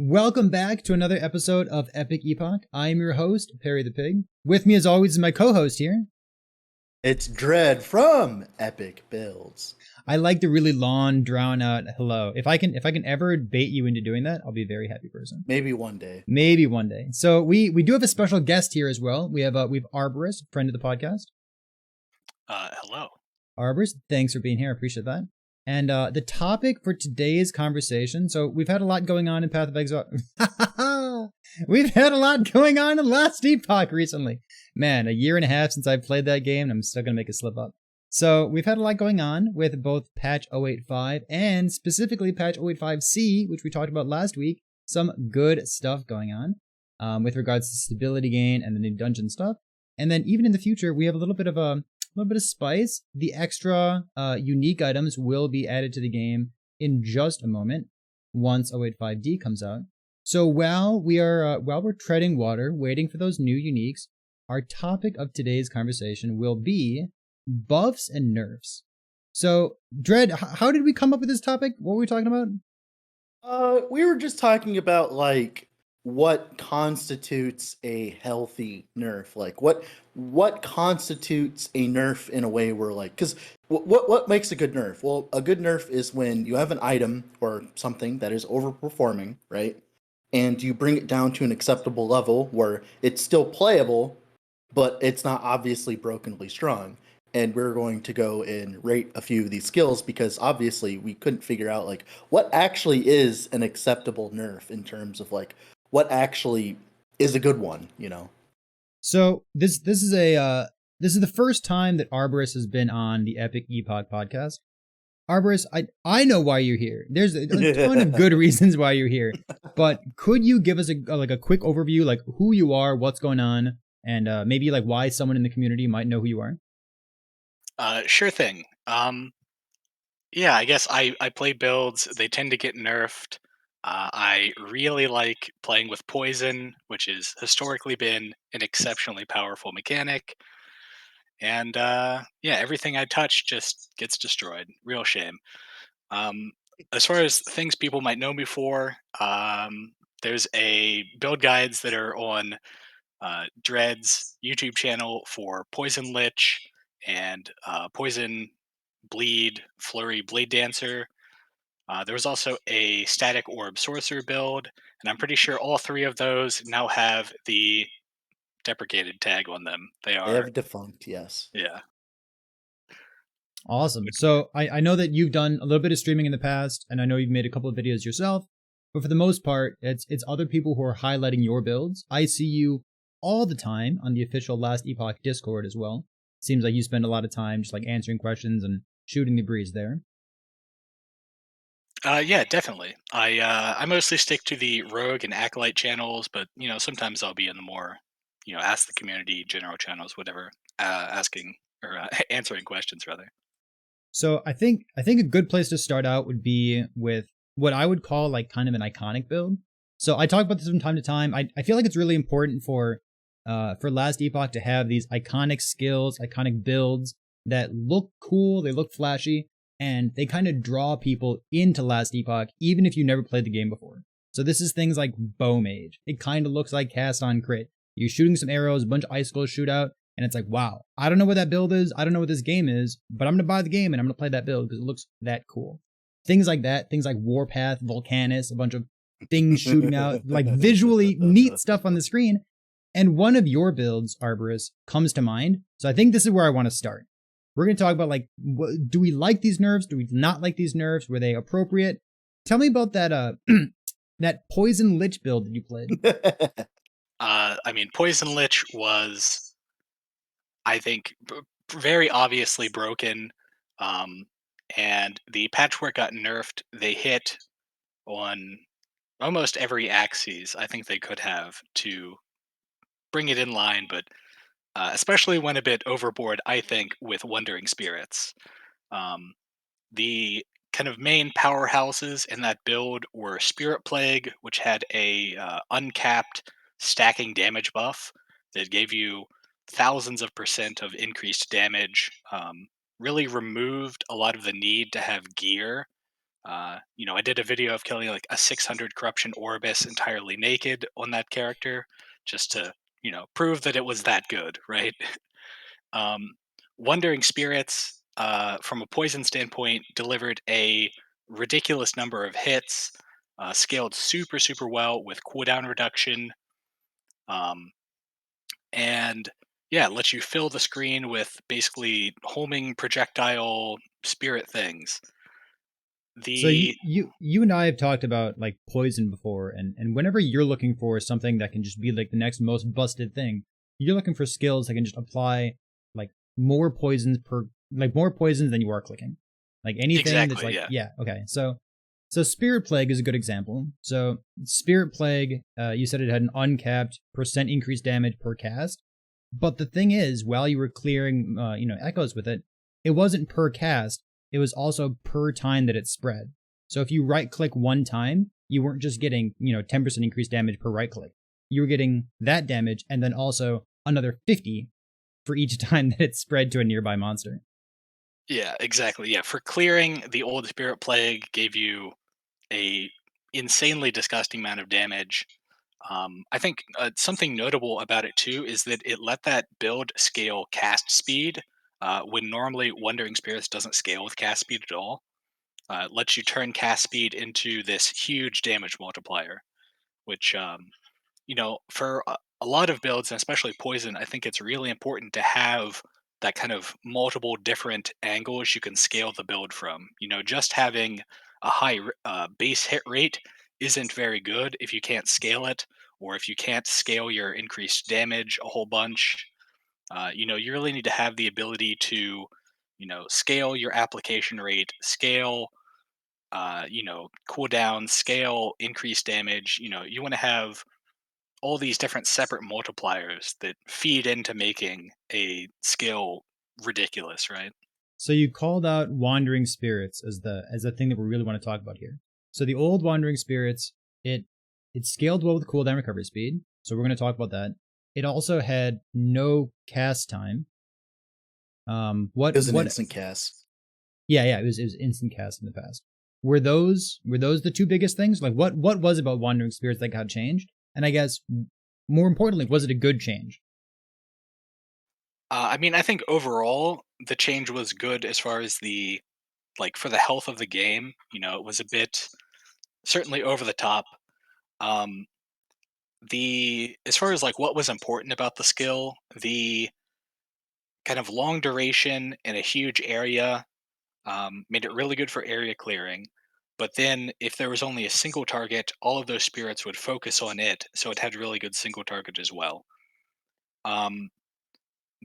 Welcome back to another episode of Epic Epoch. I am your host, PerryThePig. With me, as always, is my co-host here. It's Dread from Epic Builds. I like the really long, drawn-out hello. If I can ever bait you into doing that, I'll be a very happy person. Maybe one day. Maybe one day. So we do have a special guest here as well. We have Arborus, friend of the podcast. Hello. Arborus, thanks for being here. I appreciate that. And the topic for today's conversation, so we've had a lot going on in Path of Exile. We've had a lot going on in Last Epoch recently. Man, a year and a half since I've played that game, and I'm still going to make a slip up. So we've had a lot going on with both patch 085 and specifically patch 085C, which we talked about last week. Some good stuff going on with regards to stability gain and the new dungeon stuff. And then even in the future, we have a little bit of spice. The extra unique items will be added to the game in just a moment once 085D comes out. So while we're treading water, waiting for those new uniques, our topic of today's conversation will be buffs and nerfs. So, Dread, how did we come up with this topic? What were we talking about? We were just talking about what constitutes a healthy nerf. Like what constitutes a nerf in a way where because what makes a good nerf? Well, a good nerf is when you have an item or something that is overperforming, right? And you bring it down to an acceptable level where it's still playable, but it's not obviously brokenly strong. And we're going to go and rate a few of these skills because obviously we couldn't figure out what actually is an acceptable nerf in terms of what actually is a good one, So this is the first time that Arborus has been on the Epic Epoch podcast. Arborus, I know why you're here. There's a ton of good reasons why you're here, but could you give us a quick overview, like who you are, what's going on, and maybe why someone in the community might know who you are? Sure thing. Yeah, I guess I play builds. They tend to get nerfed. I really like playing with poison, which has historically been an exceptionally powerful mechanic. And yeah, everything I touch just gets destroyed. Real shame. Um, as far as things people might know me for, there's a build guides that are on Dread's YouTube channel for Poison Lich and Poison Bleed Flurry Blade Dancer. There was also a Static Orb Sorcerer build, and I'm pretty sure all three of those now have the deprecated tag on them. They They are, have defunct, yes. yeah. Awesome. So I know that you've done a little bit of streaming in the past, and I know you've made a couple of videos yourself, but for the most part, it's other people who are highlighting your builds. I see you all the time on the official Last Epoch Discord as well. Seems like you spend a lot of time just answering questions and shooting the breeze there. Yeah, definitely. I mostly stick to the Rogue and Acolyte channels, but sometimes I'll be in the more ask the community general channels, whatever, asking or answering questions rather. So I think a good place to start out would be with what I would call kind of an iconic build. So I talk about this from time to time. I feel like it's really important for Last Epoch to have these iconic skills, iconic builds that look cool, they look flashy, and they kind of draw people into Last Epoch, even if you never played the game before. So this is things like Bow Mage. It kind of looks like Cast on Crit. You're shooting some arrows, a bunch of icicles shoot out, and it's like, wow, I don't know what that build is, I don't know what this game is, but I'm going to buy the game and I'm going to play that build because it looks that cool. Things like that, things like Warpath, Volcanus, a bunch of things shooting out, visually neat stuff on the screen. And one of your builds, Arborus, comes to mind. So I think this is where I want to start. We're going to talk about do we like these nerfs? Do we not like these nerfs? Were they appropriate? Tell me about that that Poison Lich build that you played. I mean, Poison Lich was, I think, very obviously broken, and the patchwork got nerfed. They hit on almost every axis I think they could have to bring it in line, but especially went a bit overboard, I think, with Wandering Spirits. The kind of main powerhouses in that build were Spirit Plague, which had a uncapped stacking damage buff that gave you thousands of percent of increased damage. Really removed a lot of the need to have gear I did a video of killing like a 600 corruption Orbis entirely naked on that character, just to prove that it was that good, right? Um, Wandering Spirits, from a poison standpoint, delivered a ridiculous number of hits, scaled super, super well with cooldown reduction, um, and yeah, it lets you fill the screen with basically homing projectile spirit things. So The you and I have talked about like poison before, and whenever you're looking for something that can just be like the next most busted thing, you're looking for skills that can just apply like more poisons per like more poisons than you are clicking. Like anything that's Exactly, like yeah. yeah, okay. So Spirit Plague is a good example. So Spirit Plague, you said it had an uncapped percent increased damage per cast, but the thing is, while you were clearing echoes with it, it wasn't per cast, it was also per time that it spread. So if you right click one time, you weren't just getting, 10% increased damage per right click. You were getting that damage and then also another 50 for each time that it spread to a nearby monster. Yeah, exactly. Yeah, for clearing, the old Spirit Plague gave you a insanely disgusting amount of damage. I think something notable about it too is that it let that build scale cast speed, when normally Wandering Spirits doesn't scale with cast speed at all. It lets you turn cast speed into this huge damage multiplier, which for a lot of builds, and especially poison, I think it's really important to have that kind of multiple different angles you can scale the build from. Just having a high base hit rate isn't very good if you can't scale it, or if you can't scale your increased damage a whole bunch. You really need to have the ability to, scale your application rate, scale, cooldown, scale increased damage. You want to have all these different separate multipliers that feed into making a skill ridiculous, right? So you called out Wandering Spirits as the thing that we really want to talk about here. So the old Wandering Spirits, it scaled well with cooldown recovery speed. So we're going to talk about that. It also had no cast time. It was an What? instant cast. Yeah, it was instant cast in the past. Were those the two biggest things? Like what was it about Wandering Spirits that got changed? And I guess more importantly, was it a good change? I mean, I think overall the change was good as far as the for the health of the game. It was a bit certainly over the top. Um, the As far as what was important about the skill, the kind of long duration in a huge area made it really good for area clearing. But then, if there was only a single target, all of those spirits would focus on it, so it had really good single target as well. Um,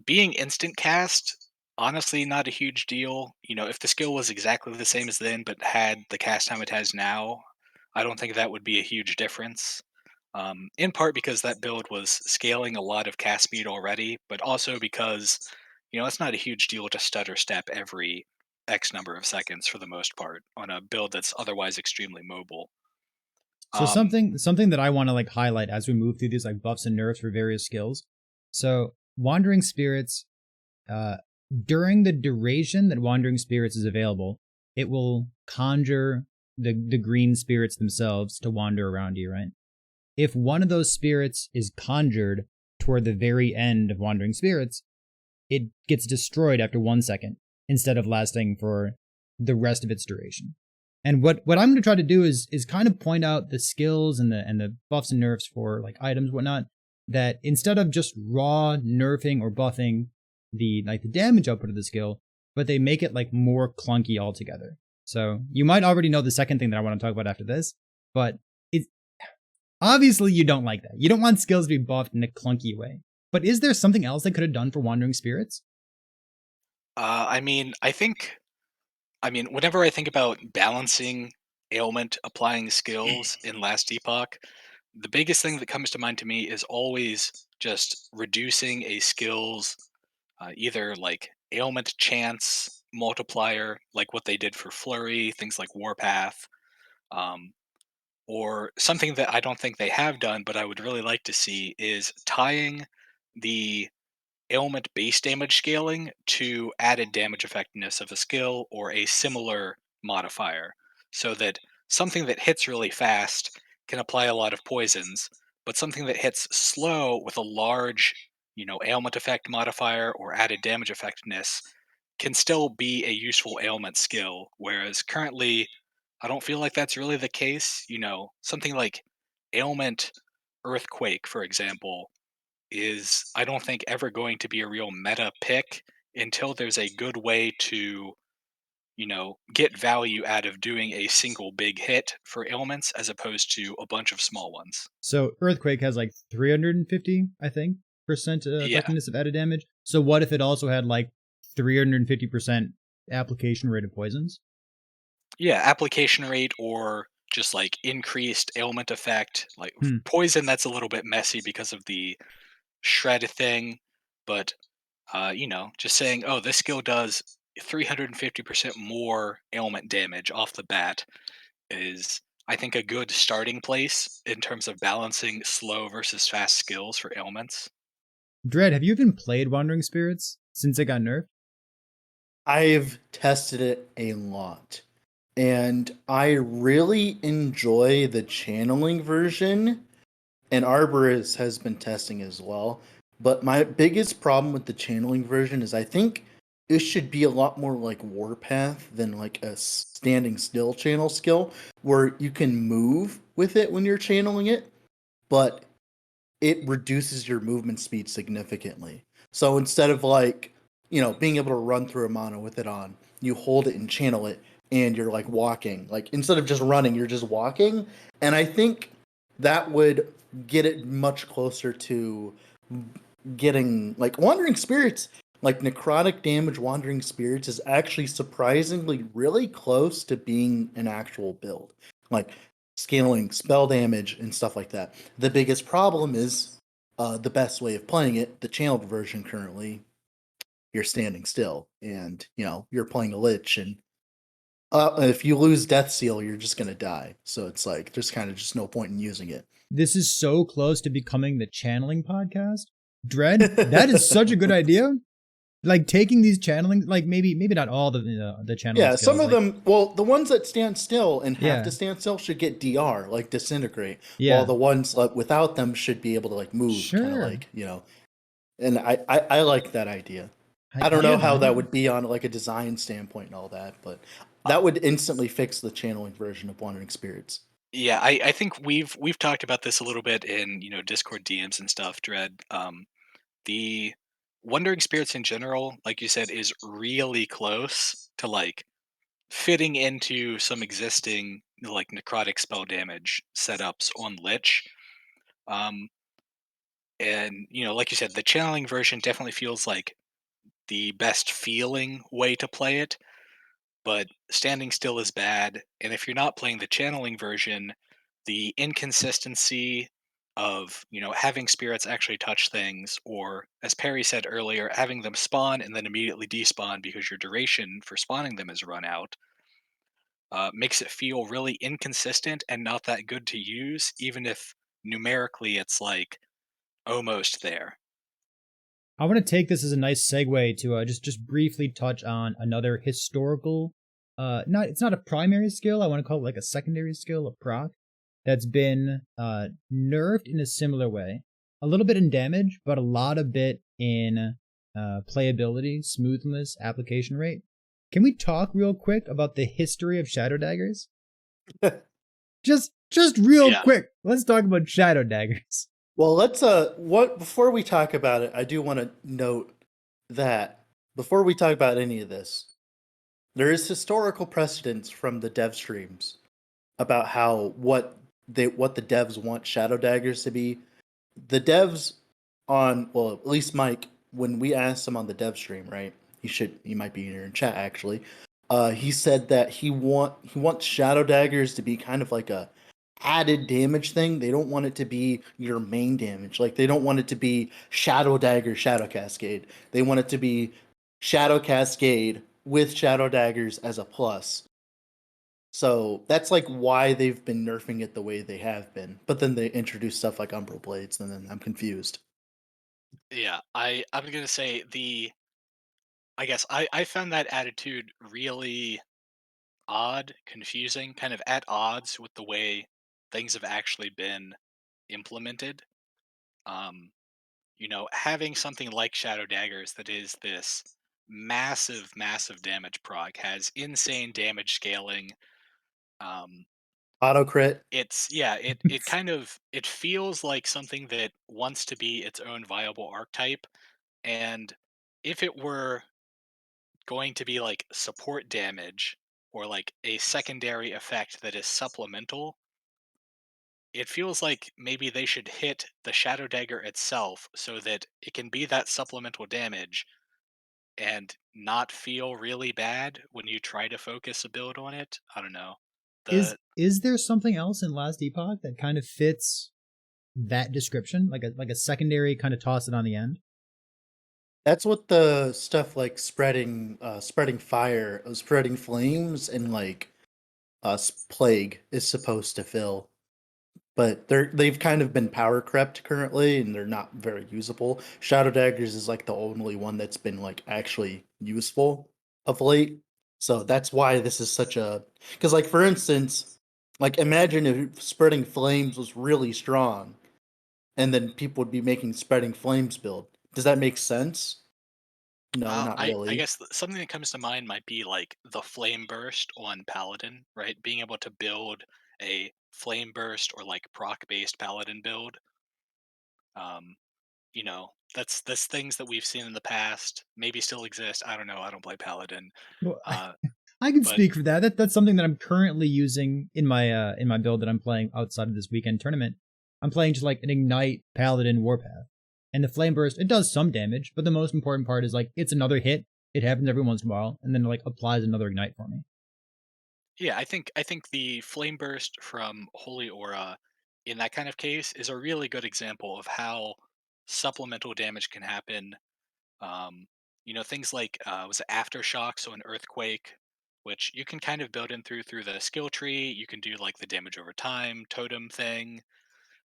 Being instant cast, honestly, not a huge deal. If the skill was exactly the same as then, but had the cast time it has now, I don't think that would be a huge difference. In part because that build was scaling a lot of cast speed already, but also because it's not a huge deal to stutter step every X number of seconds for the most part on a build that's otherwise extremely mobile. So Um, something that I want to like highlight as we move through these like buffs and nerfs for various skills. So Wandering Spirits, uh, during the duration that Wandering Spirits is available, it will conjure the green spirits themselves to wander around you, right? If one of those spirits is conjured toward the very end of Wandering Spirits, it gets destroyed after 1 second instead of lasting for the rest of its duration. And what I'm going to try to do is kind of point out the skills and the buffs and nerfs for like items whatnot, that instead of just raw nerfing or buffing the damage output of the skill, but they make it like more clunky altogether. So you might already know the second thing that I want to talk about after this, but it's obviously you don't like that. You don't want skills to be buffed in a clunky way. But is there something else they could have done for Wandering Spirits? I mean, whenever I think about balancing ailment applying skills in Last Epoch, the biggest thing that comes to mind to me is always just reducing a skill's either ailment chance multiplier, like what they did for Flurry, things like Warpath, um, or something that I don't think they have done, but I would really like to see is tying the ailment base damage scaling to added damage effectiveness of a skill or a similar modifier. so that something that hits really fast can apply a lot of poisons, but something that hits slow with a large, ailment effect modifier or added damage effectiveness can still be a useful ailment skill. Whereas currently, I don't feel like that's really the case. Something like ailment earthquake, for example, is I don't think ever going to be a real meta pick until there's a good way to get value out of doing a single big hit for ailments as opposed to a bunch of small ones. So Earthquake has like 350, I think, percent Yeah. effectiveness of added damage. So what if it also had like 350% application rate of poisons? Yeah, application rate or just like increased ailment effect. Like Hmm. poison, that's a little bit messy because of the shred thing, but just saying, oh, this skill does 350% more ailment damage off the bat is, I think, a good starting place in terms of balancing slow versus fast skills for ailments. Dread, have you even played Wandering Spirits since it got nerfed? I've tested it a lot, and I really enjoy the channeling version, and Arborus has been testing as well. But my biggest problem with the channeling version is I think it should be a lot more like Warpath than like a standing still channel skill, where you can move with it when you're channeling it, but it reduces your movement speed significantly. So instead of like, being able to run through a mono with it on, you hold it and channel it and you're like walking. Like instead of just running, you're just walking. And I think that would get it much closer to getting like Wandering Spirits, like necrotic damage Wandering Spirits is actually surprisingly really close to being an actual build. Like scaling spell damage and stuff like that. The biggest problem is the best way of playing it, the channeled version currently, you're standing still and you're playing a Lich, and if you lose Death Seal, you're just gonna die. So it's like there's kind of just no point in using it. This is so close to becoming the channeling podcast. Dread, that is such a good idea. Like taking these channeling, like maybe not all the channeling Yeah, skills. some of Like, them, well, the ones that stand still and have yeah, to stand still should get DR, like disintegrate, while yeah, the ones without them should be able to like move, kind of sure. like. And I like that idea. I don't know Yeah, how that man. would be on like a design standpoint and all that, but that would instantly fix the channeling version of Wandering Spirits. Yeah, I think we've talked about this a little bit in Discord DMs and stuff. Dread, the Wandering Spirits in general, like you said, is really close to like fitting into some existing like necrotic spell damage setups on Lich. Um, and like you said, the channeling version definitely feels like the best feeling way to play it, but standing still is bad. And if you're not playing the channeling version, the inconsistency of having spirits actually touch things, or as Perry said earlier, having them spawn and then immediately despawn because your duration for spawning them is run out, makes it feel really inconsistent and not that good to use, even if numerically it's like almost there. I want to take this as a nice segue to just briefly touch on another historical, not it's not a primary skill. I want to call it like a secondary skill, a proc that's been nerfed in a similar way. A little bit in damage, but a lot of bit in playability, smoothness, application rate. Can we talk real quick about the history of Shadow Daggers? Just real Yeah. quick. Let's talk about Shadow Daggers. Well, let's what before we talk about it, I do want to note that before we talk about any of this, there is historical precedence from the dev streams about how what the devs want Shadow Daggers to be. The devs on, well, at least Mike, when we asked him on the dev stream, right? He might be here in chat actually. He said that he wants Shadow Daggers to be kind of like a added damage thing. They don't want it to be your main damage. Like they don't want it to be Shadow Dagger, Shadow Cascade. They want it to be Shadow Cascade with Shadow Daggers as a plus. So that's like why they've been nerfing it the way they have been. But then they introduce stuff like Umbral Blades, and then I'm confused. Yeah, I'm gonna say I guess I found that attitude really odd, confusing, kind of at odds with the way things have actually been implemented. Um, having something like Shadow Daggers that is this massive, massive damage proc, has insane damage scaling. Um, Auto crit. it kind of it feels like something that wants to be its own viable archetype, and if it were going to be like support damage or like a secondary effect that is supplemental, it feels like maybe they should hit the Shadow Dagger itself so that it can be that supplemental damage and not feel really bad when you try to focus a build on it. I don't know. Is The is there something else in Last Epoch that kind of fits that description, like a secondary kind of toss it on the end? That's what the stuff like spreading fire, spreading flames, and like plague is supposed to fill. But they've kind of been power crept currently, and they're not very usable. Shadow Daggers is like the only one that's been like actually useful of late. So that's why this is such a, because like for instance, like imagine if spreading flames was really strong, and then people would be making spreading flames build. Does that make sense? No, not I really. guess something that comes to mind might be like the flame burst on Paladin, right? Being able to build a flame burst or like proc based Paladin build. Um, that's things that we've seen in the past, maybe still exist. I don't know. I don't play Paladin. Well, Uh, I can but speak for that. That's something that I'm currently using in my build that I'm playing outside of this weekend tournament. I'm playing just like an Ignite Paladin Warpath. And the Flame Burst, it does some damage, but the most important part is like it's another hit. It happens every once in a while, and then it like applies another ignite for me. yeah, I think the flame burst from Holy Aura in that kind of case is a really good example of how supplemental damage can happen. Um, things like was it aftershock, so an earthquake, which you can kind of build in through the skill tree. You can do like the damage over time totem thing.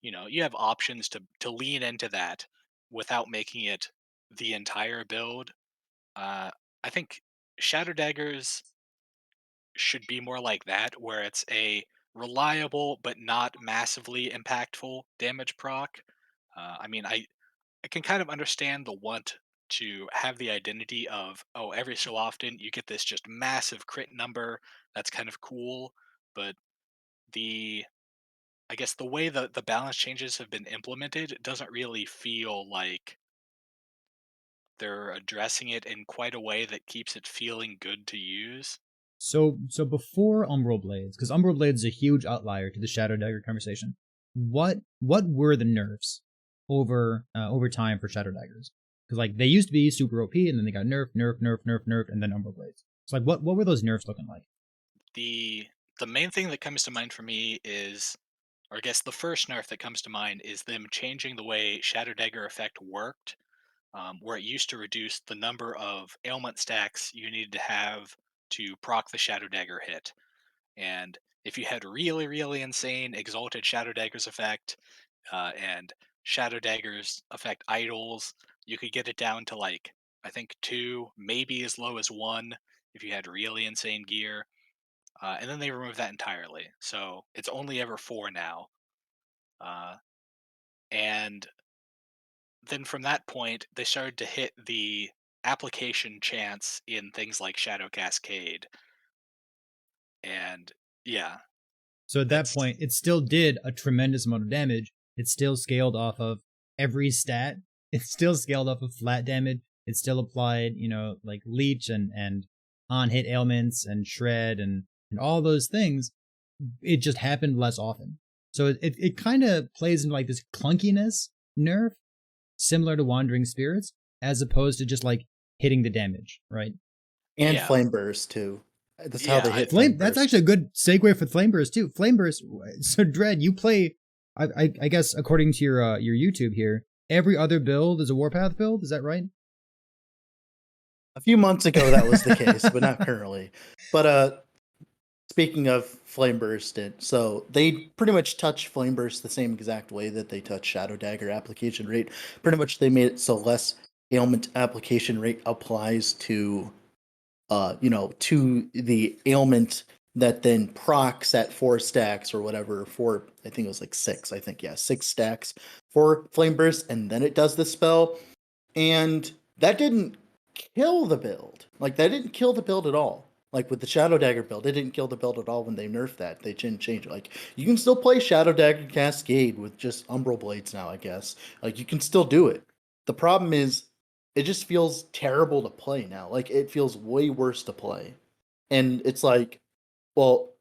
You have options to lean into that without making it the entire build. Uh, I think Shadow Daggers should be more like that, where it's a reliable but not massively impactful damage proc. I can kind of understand the want to have the identity of, oh, every so often you get this just massive crit number that's kind of cool, but the I guess the way the balance changes have been implemented doesn't really feel like they're addressing it in quite a way that keeps it feeling good to use. So before Umbral Blades, because Umbral Blades is a huge outlier to the Shadow Dagger conversation. What were the nerfs over time for Shadow Daggers? Because like they used to be super OP, and then they got nerfed, and then Umbral Blades. So like what were those nerfs looking like? The main thing that comes to mind for me is, or I guess the first nerf that comes to mind is them changing the way Shadow Dagger effect worked, where it used to reduce the number of ailment stacks you needed to have to proc the Shadow Dagger hit. And if you had really, really insane Exalted Shadow Dagger's effect, and Shadow Daggers affect idols, you could get it down to like, I think two, maybe as low as one if you had really insane gear. And then they removed that entirely. So it's only ever four now. Uh, and then from that point, they started to hit the application chance in things like Shadow Cascade. And yeah, So at that that's point, it still did a tremendous amount of damage. It still scaled off of every stat. It still scaled off of flat damage. It still applied, like leech and on hit ailments and shred and all those things. It just happened less often. So it kind of plays into like this clunkiness nerf, similar to Wandering Spirits, as opposed to just like hitting the damage, right? And yeah, flame burst too. That's how yeah. they I, hit flame Flame. That's burst. actually a good segue for Flame Burst too. Flame Burst. So Dread, you play. I guess according to your YouTube here, every other build is a Warpath build. Is that right? A few months ago that was the case, but not currently. But speaking of flame burst, so they pretty much touch flame burst the same exact way that they touch shadow dagger application rate. Pretty much they made it so less ailment application rate applies to to the ailment that then procs at 4 stacks or whatever, I think it was like 6, I think, yeah, 6 stacks for Flame Burst, and then it does the spell. And that didn't kill the build. Like, that didn't kill the build at all. Like, with the Shadow Dagger build, it didn't kill the build at all when they nerfed that. They didn't change it. Like, you can still play Shadow Dagger Cascade with just Umbral Blades now, I guess. Like, you can still do it. The problem is, it just feels terrible to play now. Like, it feels way worse to play. And it's like, well,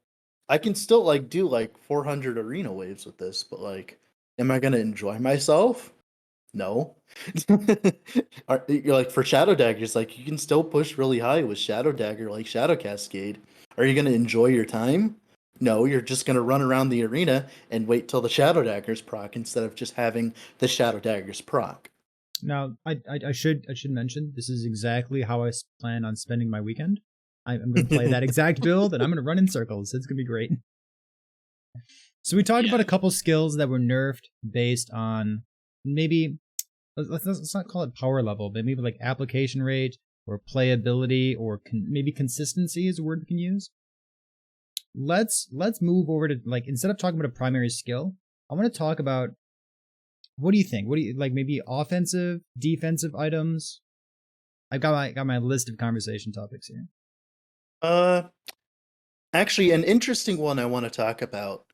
I can still like do like 400 arena waves with this, but like, am I gonna enjoy myself? No. You're like, for Shadow Daggers, like you can still push really high with Shadow Dagger, like Shadow Cascade. Are you gonna enjoy your time? No, you're just gonna run around the arena and wait till the Shadow Daggers proc instead of just having the Shadow Daggers proc. Now, I should mention this is exactly how I plan on spending my weekend. I'm going to play that exact build, and I'm going to run in circles. It's going to be great. So we talked about a couple skills that were nerfed based on maybe, let's not call it power level, but maybe like application rate or playability or maybe consistency is a word we can use. Let's move over to, like, instead of talking about a primary skill, I want to talk about, what do you think? What do you like? Maybe offensive, defensive items. I've got my list of conversation topics here. Actually, an interesting one I want to talk about.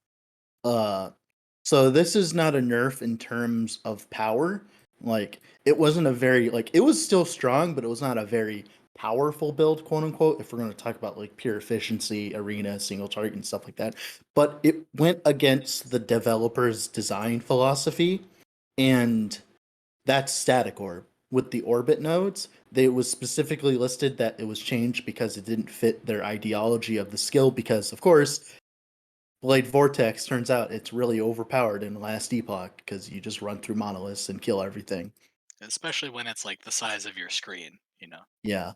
So this is not a nerf in terms of power. Like, it wasn't a very, like, it was still strong, but it was not a very powerful build, quote unquote, if we're going to talk about like pure efficiency, arena, single target, and stuff like that. But it went against the developer's design philosophy, and that's Static Orb. With the orbit nodes, it was specifically listed that it was changed because it didn't fit their ideology of the skill, because, of course, Blade Vortex turns out it's really overpowered in the last Epoch because you just run through monoliths and kill everything. Especially when it's like the size of your screen, you know? Yeah.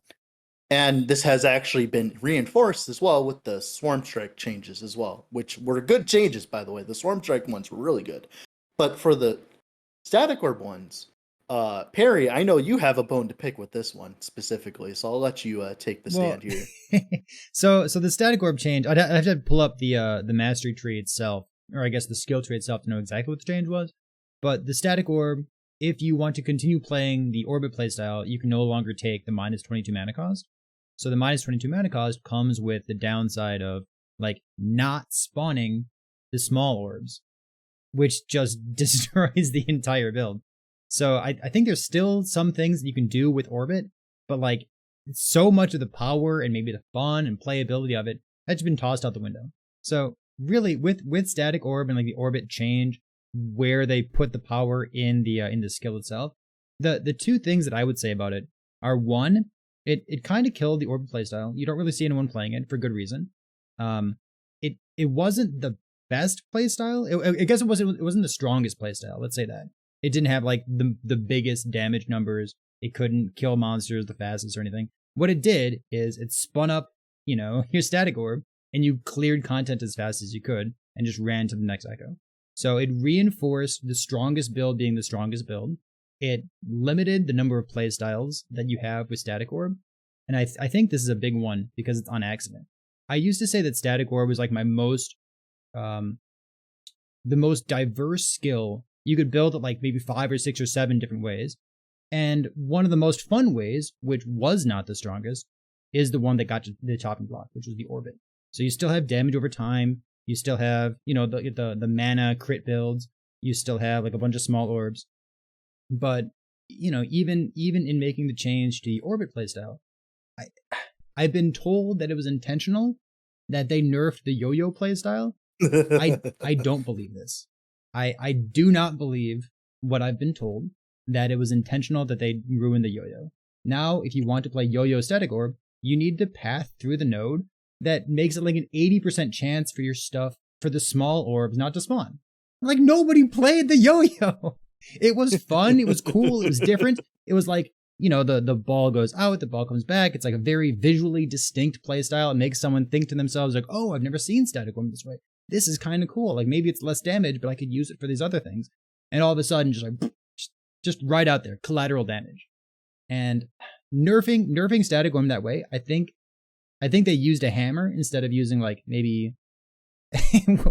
And this has actually been reinforced as well with the Swarm Strike changes as well, which were good changes, by the way. The Swarm Strike ones were really good. But for the Static Orb ones, Perry, I know you have a bone to pick with this one specifically, so I'll let you take the stand here. So the Static Orb change, I'd have to pull up the mastery tree itself, or I guess the skill tree itself, to know exactly what the change was. But the Static Orb, if you want to continue playing the Orbit playstyle, you can no longer take the minus 22 mana cost. So the minus 22 mana cost comes with the downside of, like, not spawning the small orbs, which just destroys the entire build. So I think there's still some things that you can do with Orbit, but like, so much of the power and maybe the fun and playability of it has been tossed out the window. So really, with Static Orb and like the Orbit change, where they put the power in the skill itself, the two things that I would say about it are, one, it kind of killed the Orbit playstyle. You don't really see anyone playing it for good reason. It wasn't the best playstyle. I guess it wasn't the strongest playstyle. Let's say that. It didn't have like the biggest damage numbers. It couldn't kill monsters the fastest or anything. What it did is it spun up, your Static Orb, and you cleared content as fast as you could and just ran to the next echo. So it reinforced the strongest build being the strongest build. It limited the number of playstyles that you have with Static Orb. And I think this is a big one because it's on accident. I used to say that Static Orb was like my the most diverse skill. You could build it like maybe 5 or 6 or 7 different ways. And one of the most fun ways, which was not the strongest, is the one that got to the chopping block, which was the Orbit. So you still have damage over time. You still have, the mana crit builds. You still have like a bunch of small orbs. But, even in making the change to the Orbit playstyle, I've been told that it was intentional, that they nerfed the yo-yo playstyle. I don't believe this. I do not believe what I've been told, that it was intentional that they ruined the yo-yo. Now, if you want to play yo-yo Static Orb, you need to path through the node that makes it like an 80% chance for your stuff, for the small orbs not to spawn. Like, nobody played the yo-yo. It was fun. It was cool. It was different. It was like, the ball goes out, the ball comes back. It's like a very visually distinct playstyle. It makes someone think to themselves, like, oh, I've never seen Static Orb this way. This is kind of cool. Like, maybe it's less damage, but I could use it for these other things. And all of a sudden, just right out there, collateral damage. And nerfing Static Orb that way, I think I think they used a hammer instead of using like maybe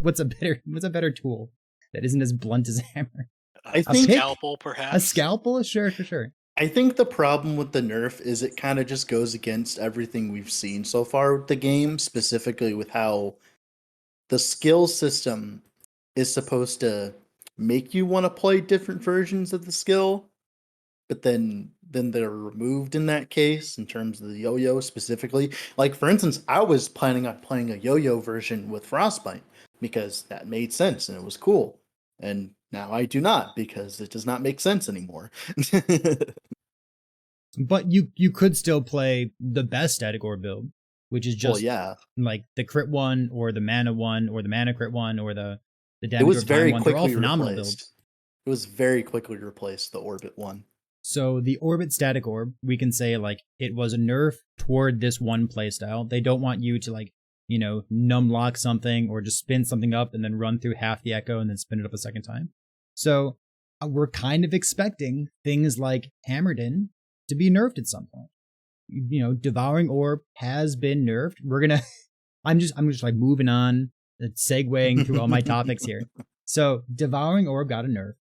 what's a better tool that isn't as blunt as a hammer? I A think- scalpel, perhaps. A scalpel? Sure, for sure. I think the problem with the nerf is it kind of just goes against everything we've seen so far with the game, specifically with how the skill system is supposed to make you want to play different versions of the skill, but then they're removed in that case in terms of the yo-yo specifically. Like, for instance, I was planning on playing a yo-yo version with Frostbite because that made sense and it was cool. And now I do not, because it does not make sense anymore. But you could still play the best static orb build, which is just Well, yeah. like the crit one or the mana one or the mana crit one or the damage It was over time very one. They're all quickly phenomenal replaced. builds. It was very quickly replaced, the Orbit one. So the Orbit static orb, we can say like it was a nerf toward this one playstyle. They don't want you to like, you know, numb lock something or just spin something up and then run through half the echo and then spin it up a second time. So we're kind of expecting things like Hammered In to be nerfed at some point. You know, Devouring Orb has been nerfed. We're gonna I'm just like moving on, segueing through all my topics here. So Devouring Orb got a nerf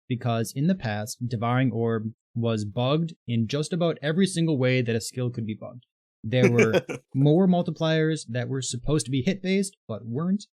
because in the past, Devouring Orb was bugged in just about every single way that a skill could be bugged. There were more multipliers that were supposed to be hit-based, but weren't.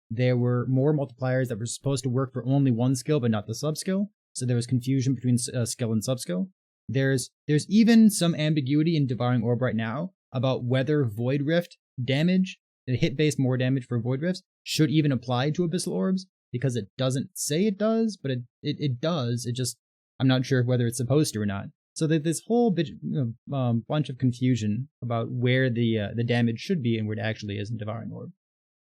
There were more multipliers that were supposed to work for only one skill, but not the sub-skill. So there was confusion between skill and sub-skill. There's even some ambiguity in Devouring Orb right now about whether Void Rift damage, the hit-based more damage for Void Rifts, should even apply to Abyssal Orbs, because it doesn't say it does, but it does. It just, I'm not sure whether it's supposed to or not. So there's this whole bunch of confusion about where the damage should be and where it actually is in Devouring Orb.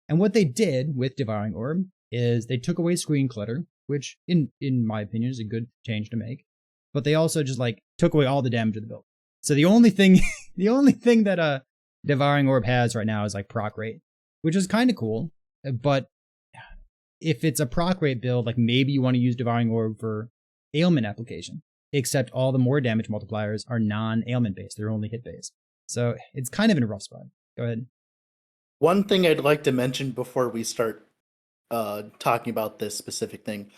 And what they did with Devouring Orb is they took away screen clutter, which in my opinion is a good change to make. But they also just like took away all the damage of the build. So the only thing that Devouring Orb has right now is like proc rate, which is kind of cool. But if it's a proc rate build, like maybe you want to use Devouring Orb for ailment application, except all the more damage multipliers are non-ailment based. They're only hit based. So it's kind of in a rough spot. Go ahead. One thing I'd like to mention before we start talking about this specific thing.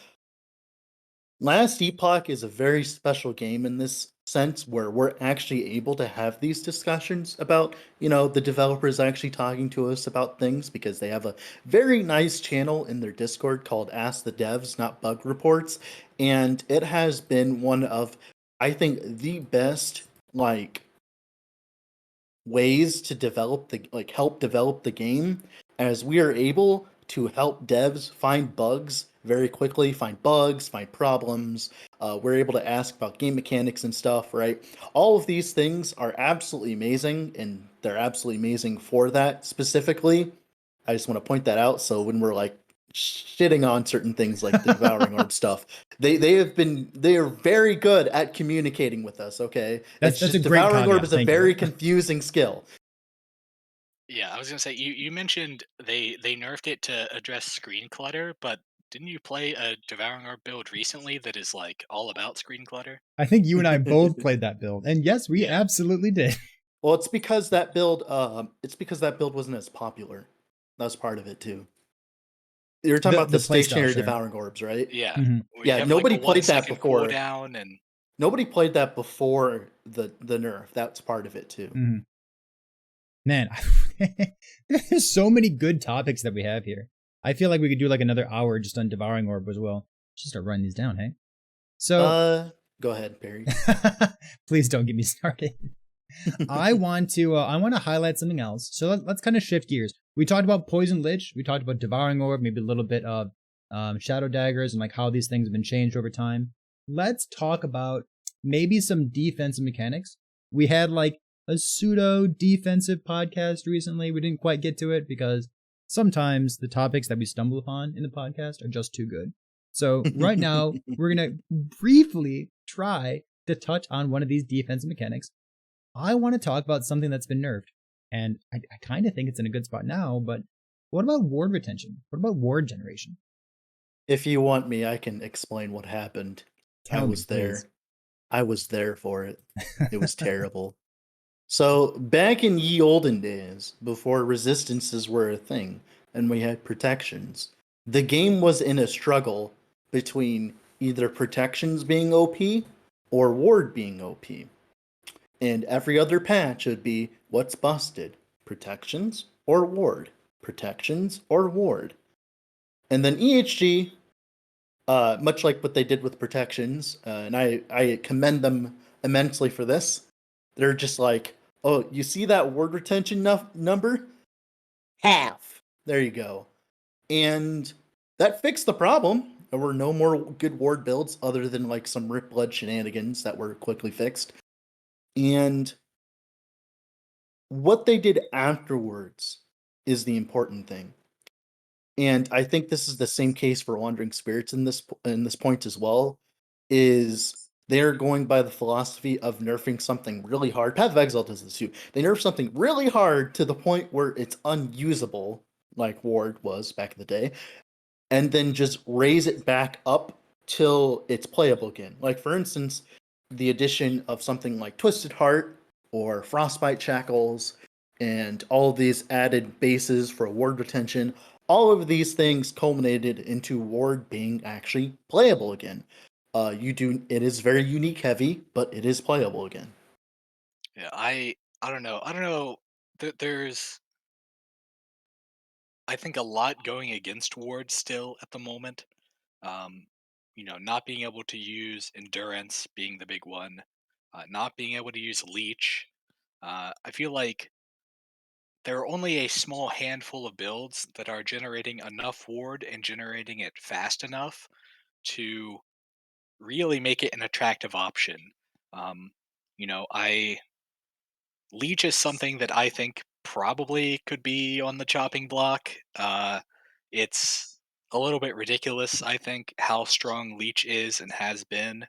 Last Epoch is a very special game in this sense where we're actually able to have these discussions about, you know, the developers actually talking to us about things, because they have a very nice channel in their Discord called Ask the Devs, Not Bug Reports. And it has been one of, I think, the best, like, ways to develop help develop the game, as we are able to help devs find bugs very quickly, find bugs, find problems. We're able to ask about game mechanics and stuff, right? All of these things are absolutely amazing, and they're absolutely amazing for that specifically. I just want to point that out. So when we're like shitting on certain things like the Devouring Orb stuff, they are very good at communicating with us. Okay, That's just a great Devouring caveat. Orb is a Thank you. very confusing skill. Yeah, I was gonna say you mentioned they nerfed it to address screen clutter, but didn't you play a Devouring Orb build recently that is like all about screen clutter? I think you and I both played that build, and yes, we Yeah. absolutely did. Well, it's because that build wasn't as popular. That's part of it too. You're talking about the play style, stationary sure. Devouring Orbs, right? Yeah. Mhm. where you Yeah, have, nobody like, the 1 played that second before. cooldown and Nobody played that before the nerf. That's part of it too. Mhm. Man, there's so many good topics that we have here. I feel like we could do like another hour just on Devouring Orb as well. Just start writing these down, hey? So, Go ahead, Perry. please don't get me started. I want to highlight something else. So let's kind of shift gears. We talked about Poison Lich. We talked about Devouring Orb, maybe a little bit of Shadow Daggers and like how these things have been changed over time. Let's talk about maybe some defensive mechanics. We had like a pseudo defensive podcast recently. We didn't quite get to it because sometimes the topics that we stumble upon in the podcast are just too good. So right now we're going to briefly try to touch on one of these defensive mechanics. I want to talk about something that's been nerfed, and I kind of think it's in a good spot now, but what about ward retention? What about ward generation? If you want me, I can explain what happened. Tell I me, was there. please. I was there for it. It was terrible. So back in ye olden days, before resistances were a thing and we had protections, the game was in a struggle between either protections being OP or ward being OP. And every other patch would be what's busted, protections or ward, protections or ward. And then EHG, much like what they did with protections, and I commend them immensely for this. They're just like, oh, you see that word retention number? Half. There you go. And that fixed the problem. There were no more good ward builds other than like some rip blood shenanigans that were quickly fixed. And what they did afterwards is the important thing. And I think this is the same case for Wandering Spirits in this point as well. Is they're going by the philosophy of nerfing something really hard. Path of Exile does this too. They nerf something really hard to the point where it's unusable, like Ward was back in the day, and then just raise it back up till it's playable again. Like for instance, the addition of something like Twisted Heart or Frostbite Shackles and all of these added bases for ward retention, all of these things culminated into Ward being actually playable again. It is very unique heavy, but it is playable again. Yeah, I don't know. I don't know. There's I think a lot going against Ward still at the moment. Um, not being able to use endurance being the big one. Not being able to use leech. I feel like there are only a small handful of builds that are generating enough ward and generating it fast enough to really make it an attractive option. Um, I Leech is something that I think probably could be on the chopping block. It's a little bit ridiculous, I think, how strong Leech is and has been.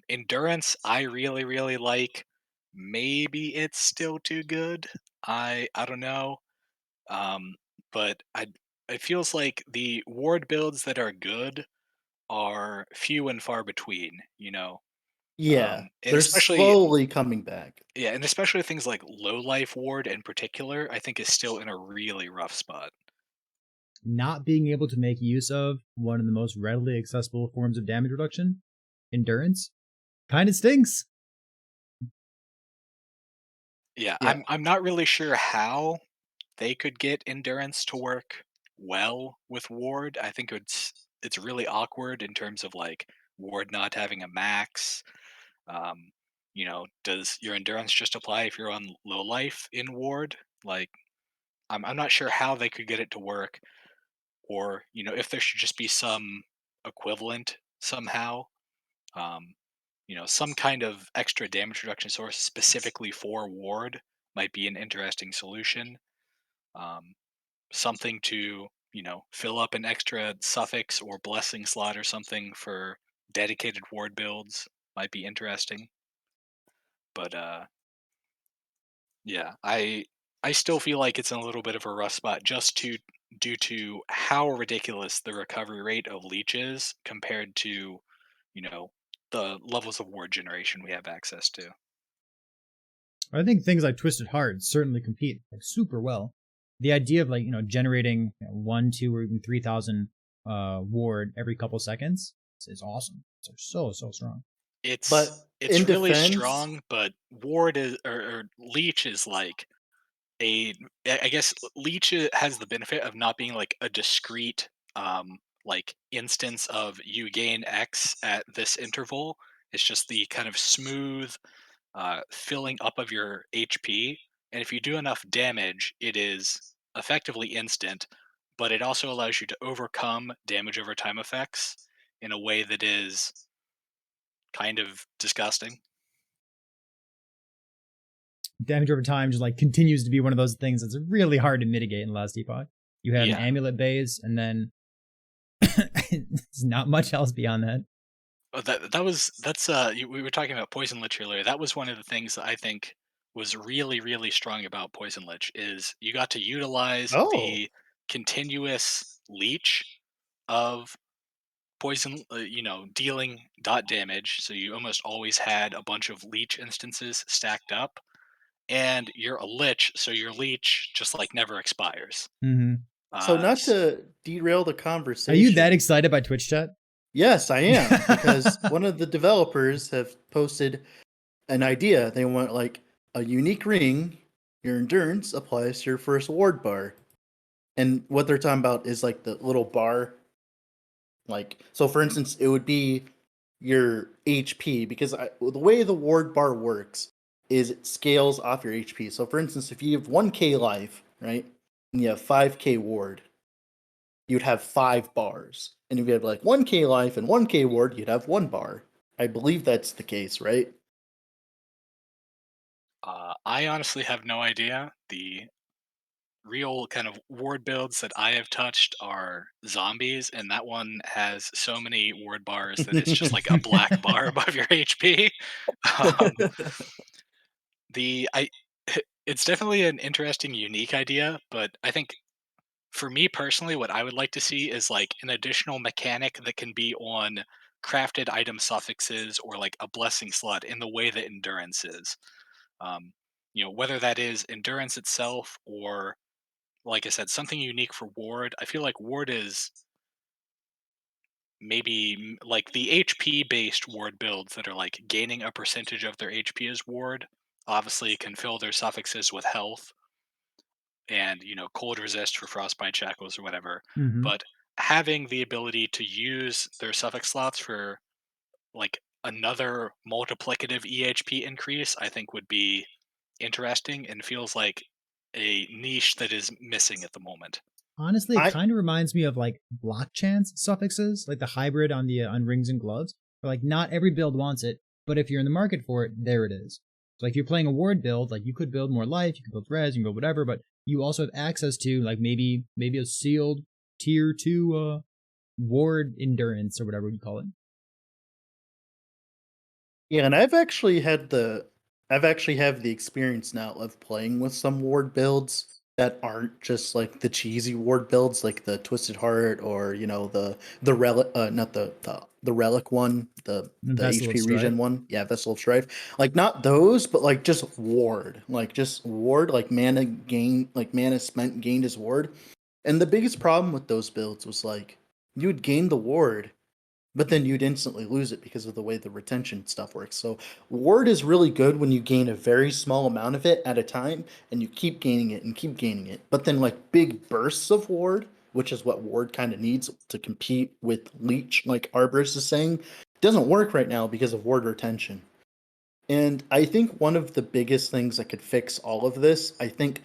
Endurance, I really, really like. Maybe it's still too good. I don't know. Um, but it feels like the ward builds that are good are few and far between. Yeah, And they're especially slowly coming back. Yeah, and especially things like low life ward in particular, I think is still in a really rough spot. Not being able to make use of one of the most readily accessible forms of damage reduction, endurance, kind of stinks. Yeah, Yeah, I'm not really sure how they could get endurance to work well with ward. I think it's really awkward in terms of like ward not having a max. Um, does your endurance just apply if you're on low life in ward? Like, I'm not sure how they could get it to work, or if there should just be some equivalent somehow. Um, some kind of extra damage reduction source specifically for ward might be an interesting solution. Um, Something to fill up an extra suffix or blessing slot or something for dedicated ward builds might be interesting. But yeah, I still feel like it's in a little bit of a rough spot just to due to how ridiculous the recovery rate of leech is compared to you know the levels of ward generation we have access to. I think things like Twisted Heart certainly compete like super well. The idea of like generating 1, 2, or even 3,000 ward every couple seconds is awesome. It's so strong. It's but it's in really defense, strong, but ward is or leech is like a I guess leech has the benefit of not being like a discrete like instance of you gain X at this interval. It's just the kind of smooth filling up of your HP, and if you do enough damage, it is effectively instant. But it also allows you to overcome damage over time effects in a way that is kind of disgusting. Damage over time just like continues to be one of those things that's really hard to mitigate in last Epoch. You have an Yeah, amulet base, and then there's not much else beyond that. we were talking about poison lich earlier. That was one of the things that I think was really really strong about poison lich is you got to utilize oh, the continuous leech of poison, dealing dot damage. So you almost always had a bunch of leech instances stacked up, and you're a Lich, so your leech just like never expires. Hmm. So not S- to derail the Are conversation. you that excited by Twitch chat? Yes, I am, because one of the developers have posted an idea. They want like a unique ring. Your endurance applies to your first ward bar. And what they're talking about is like the little bar. Like, so for instance, it would be your HP, because the way the ward bar works is it scales off your HP. So for instance, if you have 1k life, right, and you have 5k ward, you'd have 5 bars. And if you have like 1k life and 1k ward, you'd have 1 bar. I believe that's the case, right? I honestly have no idea. The real kind of ward builds that I have touched are zombies, and that one has so many ward bars that it's just like a black bar above your HP. Um, the I it's definitely an interesting, unique idea, but I think for me personally, what I would like to see is like an additional mechanic that can be on crafted item suffixes or like a blessing slot in the way that endurance is. Um, whether that is endurance itself or, like I said, something unique for ward. I feel like ward is maybe like the HP based ward builds that are like gaining a percentage of their HP as ward. Obviously, can fill their suffixes with health and cold resist for frostbite shackles or whatever. Hmm. But having the ability to use their suffix slots for like another multiplicative EHP increase, I think would be interesting and feels like a niche that is missing at the moment. Honestly, it I kind of reminds me of like block chance suffixes, like the hybrid on the on rings and gloves. Where, like not every build wants it, but if you're in the market for it, there it is. So like if you're playing a ward build, like you could build more life, you could build res, you can build whatever, but you also have access to like maybe a sealed tier 2 ward endurance or whatever you call it. Yeah, and I've actually have the experience now of playing with some ward builds that aren't just like the cheesy ward builds, like the Twisted Heart, or the relic, not the relic one, the Vessel of HP Strife. regen one. Yeah, Vessel of Strife. Like not those, but like just ward, like mana gain, like mana spent gained as ward. And the biggest problem with those builds was like you would gain the ward, but then you'd instantly lose it because of the way the retention stuff works. So ward is really good when you gain a very small amount of it at a time, and you keep gaining it and keep gaining it. But then like big bursts of ward, which is what ward kind of needs to compete with leech, like Arborus is saying, doesn't work right now because of ward retention. And I think one of the biggest things that could fix all of this, I think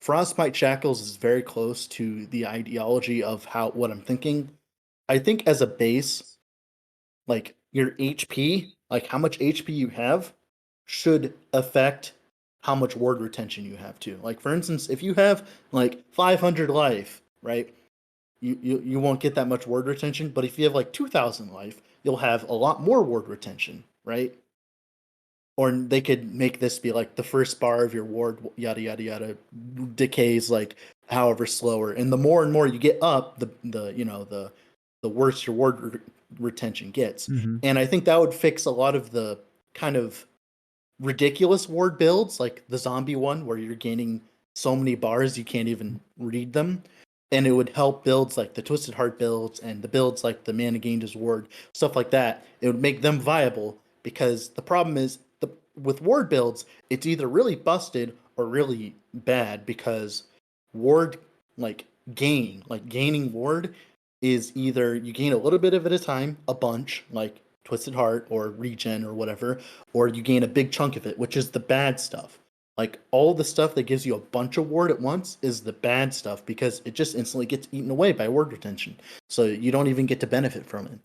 Frostbite Shackles is very close to the ideology of how what I'm thinking. I think as a base, like your HP, like how much HP you have, should affect how much ward retention you have too. Like for instance, if you have like 500 life, right? You won't get that much ward retention, but if you have like 2000 life, you'll have a lot more ward retention, right? Or they could make this be like the first bar of your ward, yada yada yada, decays like however slower, and the more and more you get up, the worse your retention gets. Hmm. And I think that would fix a lot of the kind of ridiculous ward builds, like the zombie one where you're gaining so many bars you can't even read them. And it would help builds like the Twisted Heart builds and the builds like the Mana Gained as Ward, stuff like that. It would make them viable, because the problem is with ward builds, it's either really busted or really bad, because ward like gaining ward is either you gain a little bit of it at a time, a bunch, like Twisted Heart or Regen or whatever, or you gain a big chunk of it, which is the bad stuff. Like all the stuff that gives you a bunch of ward at once is the bad stuff, because it just instantly gets eaten away by ward retention. So you don't even get to benefit from it.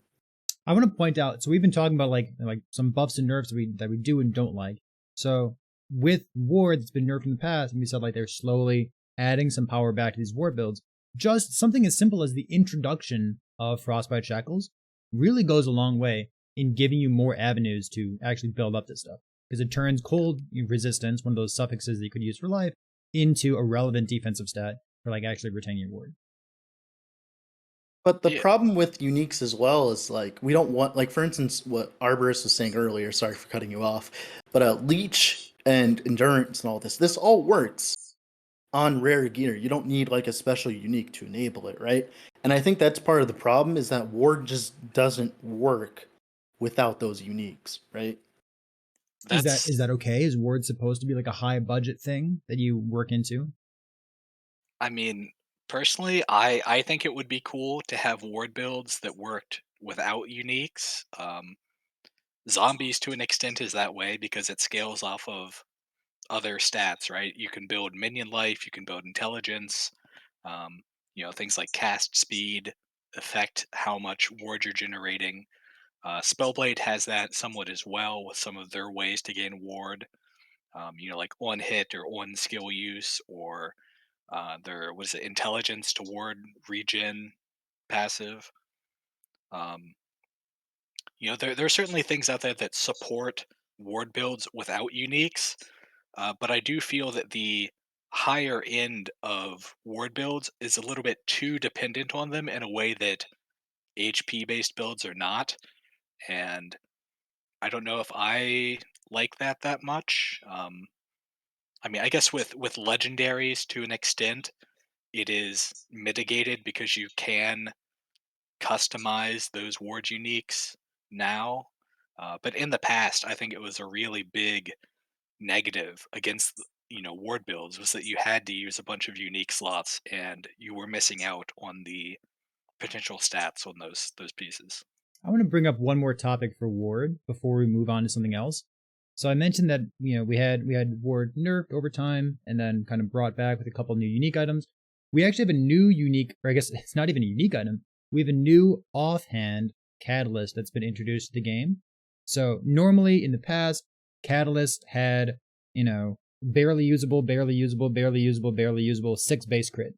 I want to point out. So we've been talking about like some buffs and nerfs that we do and don't like. So with ward that's been nerfed in the past, and we said like they're slowly adding some power back to these ward builds. Just something as simple as the introduction of Frostbite Shackles really goes a long way in giving you more avenues to actually build up this stuff, because it turns cold resistance, one of those suffixes that you could use for life, into a relevant defensive stat for like actually retaining your ward. But the Yeah, problem with uniques as well is like we don't want, like for instance what Arborus was saying earlier. Sorry for cutting you off, but Leech and endurance and all this. This all works on rare gear. You don't need like a special unique to enable it, right? And I think that's part of the problem is that Ward just doesn't work without those uniques, right? That's Is that okay? Is Ward supposed to be like a high budget thing that you work into? I mean, personally, I think it would be cool to have ward builds that worked without uniques. Zombies to an extent is that way because it scales off of other stats, right? You can build minion life, you can build intelligence, um, things like cast speed affect how much ward you're generating. Spellblade has that somewhat as well with some of their ways to gain ward. Like on hit or on skill use or their what is it, intelligence to ward regen passive. Um, there are certainly things out there that support ward builds without uniques, but I do feel that the higher end of ward builds is a little bit too dependent on them in a way that HP based builds are not, and I don't know if I like that much. I mean, I guess with legendaries to an extent, it is mitigated because you can customize those ward uniques now. But in the past, I think it was a really big negative against ward builds was that you had to use a bunch of unique slots and you were missing out on the potential stats on those pieces. I want to bring up one more topic for Ward before we move on to something else. So I mentioned that we had Ward nerfed over time and then kind of brought back with a couple new unique items. We actually have a new unique, or I guess it's not even a unique item. We have a new offhand catalyst that's been introduced to the game. So normally in the past, catalyst had barely usable, barely usable, barely usable, barely usable 6 base crit,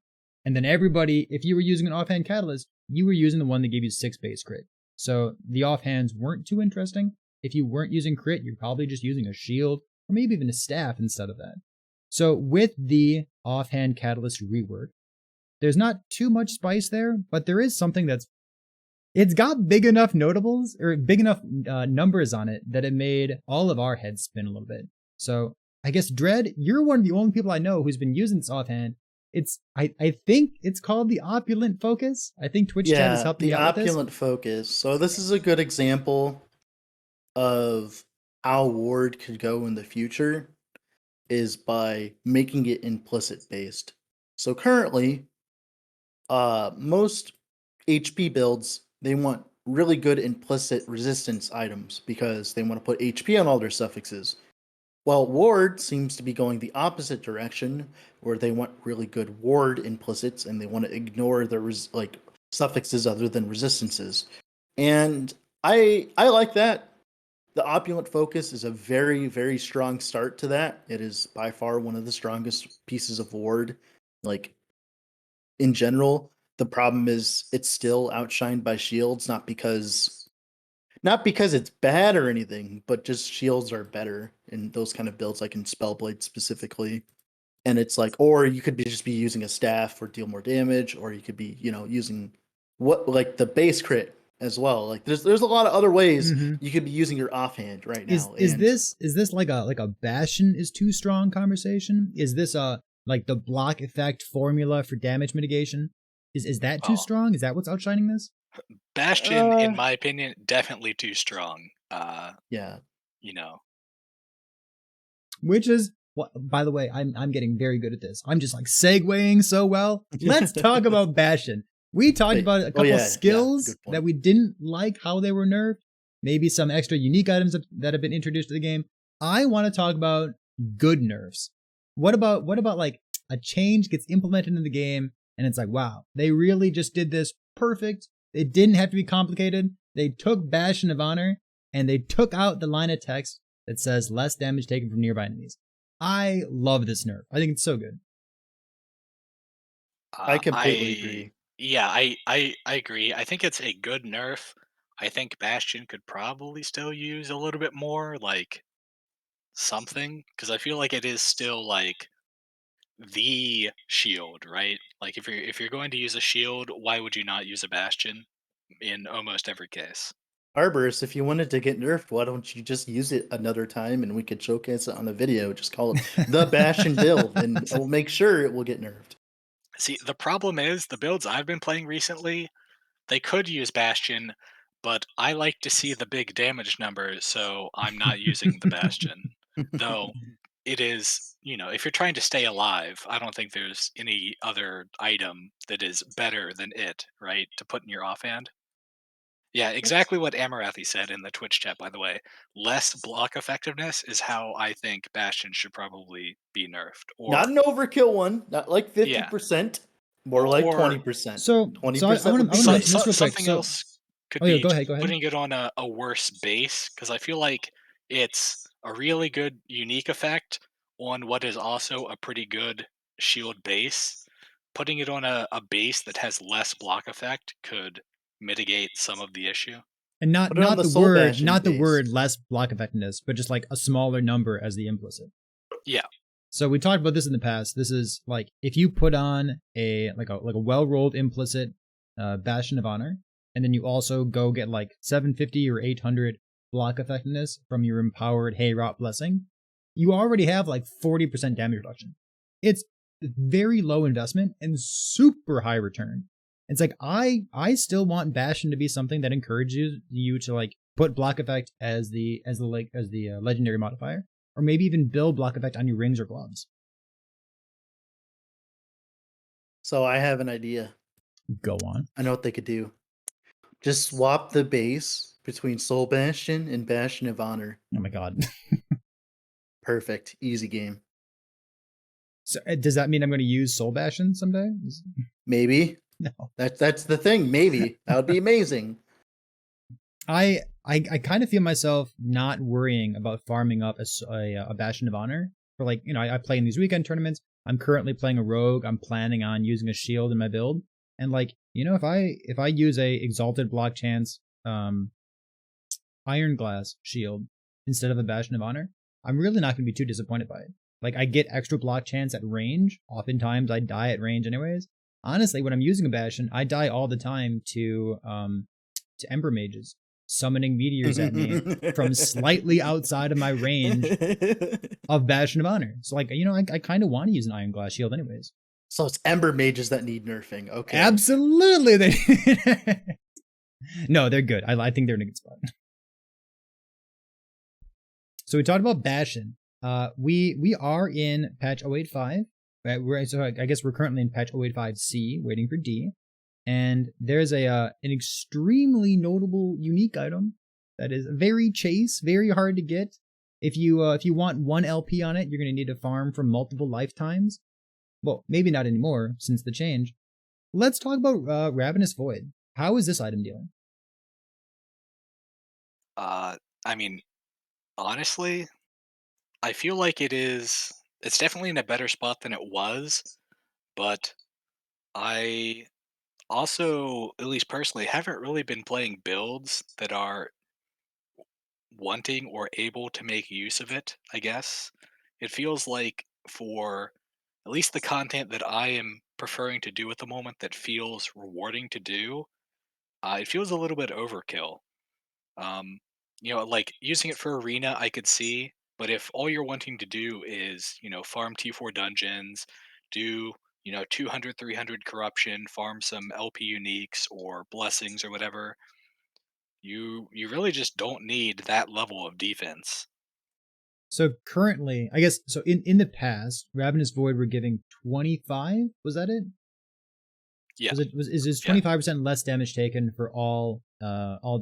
and then everybody, if you were using an offhand catalyst, you were using the one that gave you 6 base crit. So the offhands weren't too interesting. If you weren't using crit, you're probably just using a shield or maybe even a staff instead of that. So with the offhand catalyst rework, there's not too much spice there, but there is something it's got big enough notables or big enough numbers on it that it made all of our heads spin a little bit. So I guess Dread, you're one of the only people I know who's been using this offhand. I think it's called the opulent focus. I think Twitch chat is Yeah, helping the me out with this. opulent focus. So this is a good example of how Ward could go in the future is by making it implicit based. So currently, most HP builds they want really good implicit resistance items because they want to put HP on all their suffixes. Well, Ward seems to be going the opposite direction, where they want really good Ward implicits and they want to ignore their suffixes other than resistances. And I like that. The opulent focus is a very very strong start to that. It is by far one of the strongest pieces of Ward, like in general. The problem is it's still outshined by shields, not because it's bad or anything, but just shields are better in those kind of builds, like in Spellblade specifically. And it's like, or you could just be using a staff or deal more damage, or you could be, using what like the base crit as well. Like there's a lot of other ways Mm-hmm. you could be using your offhand right Is now. is And this like a Bastion is too strong conversation? Is this like the block effect formula for damage mitigation? Is that too Oh, strong? Is that what's outshining this? Bastion, in uh my opinion, definitely too strong. yeah. You know, Which is what, by the way, I'm getting very good at this. I'm just like segueing so well. Let's talk about Bastion. We talked Wait. about a Oh couple yeah, skills good point. that we didn't like how they were nerfed. Maybe some extra unique items that have been introduced to the game. I want to talk about good nerfs. What about like a change gets implemented in the game and it's like, wow, they really just did this perfect. It didn't have to be complicated. They took Bastion of Honor and they took out the line of text that says less damage taken from nearby enemies. I love this nerf. I think it's so good. I completely I agree. yeah, I agree. I think it's a good nerf. I think Bastion could probably still use a little bit more, like something, because I feel like it is still like the shield, right? Like if you're going to use a shield, why would you not use a Bastion in almost every case? Arborus, if you wanted to get nerfed, why don't you just use it another time and we could showcase it on a video? Just call it the Bastion build, and we'll make sure it will get nerfed. See, the problem is the builds I've been playing recently, they could use Bastion, but I like to see the big damage numbers, so I'm not using the Bastion. Though it is, if you're trying to stay alive, I don't think there's any other item that is better than it, right? To put in your offhand. Yeah, exactly what Amarathi said in the Twitch chat, by the way. Less block effectiveness is how I think Bastion should probably be nerfed. Not Or, an overkill one, not like yeah. 50%, more like Or So 20%. so I 20% want would to be mention nice. this real quick. something So else could oh yeah, be go ahead, just go ahead. putting it on a worse base, because I feel like it's a really good unique effect on what is also a pretty good shield base. Putting it on a base that has less block effect could mitigate some of the issue. And Put it on the Soul Bastion not the base. word less block effectiveness, but just like a smaller number as the implicit. Yeah. So we talked about this in the past. This is like if you put on a well rolled implicit Bastion of Honor, and then you also go get like 750 or 800 block effectiveness from your empowered Hayrot Blessing, you already have like 40% damage reduction. It's very low investment and super high return. It's like I still want Bastion to be something that encourages you to like put block effect as the legendary modifier, or maybe even build block effect on your rings or gloves. So I have an idea. Go on. I know what they could do. Just swap the base between Soul Bastion and Bastion of Honor. Oh my god. Perfect. Easy game. So does that mean I'm going to use Soul Bastion someday? Maybe. No. That's the thing. Maybe. That would be amazing. I kind of feel myself not worrying about farming up a Bastion of Honor for like, I play in these weekend tournaments. I'm currently playing a rogue. I'm planning on using a shield in my build. And like, if I use a exalted block chance iron glass shield instead of a Bastion of Honor, I'm really not going to be too disappointed by it. Like I get extra block chance at range. Oftentimes I die at range anyways. Honestly, when I'm using a Bastion, I die all the time to Ember Mages summoning meteors at me from slightly outside of my range of Bastion of Honor. So like, I kind of want to use an Iron Glass Shield anyways. So it's Ember Mages that need nerfing. Okay. Absolutely. They No, they're good. I think they're in a good spot. So we talked about Bastion. We are in patch 085. Right? So I guess we're currently in patch 085C, waiting for D. And there's an extremely notable unique item that is very chase, very hard to get. If you want 1 LP on it, you're going to need to farm for multiple lifetimes. Well, maybe not anymore since the change. Let's talk about Ravenous Void. How is this item dealing? I mean, honestly, I feel like it's definitely in a better spot than it was, but I also, at least personally, haven't really been playing builds that are wanting or able to make use of it, I guess. It feels like for at least the content that I am preferring to do at the moment that feels rewarding to do, it feels a little bit overkill. Um, like using it for arena, I could see, but if all you're wanting to do is, farm T4 dungeons, do, 200, 300 corruption, farm some LP uniques or blessings or whatever, you really just don't need that level of defense. So currently, I guess, so in the past, Ravenous Void were giving 25? Was that it? Yeah. Is 25% less damage taken for all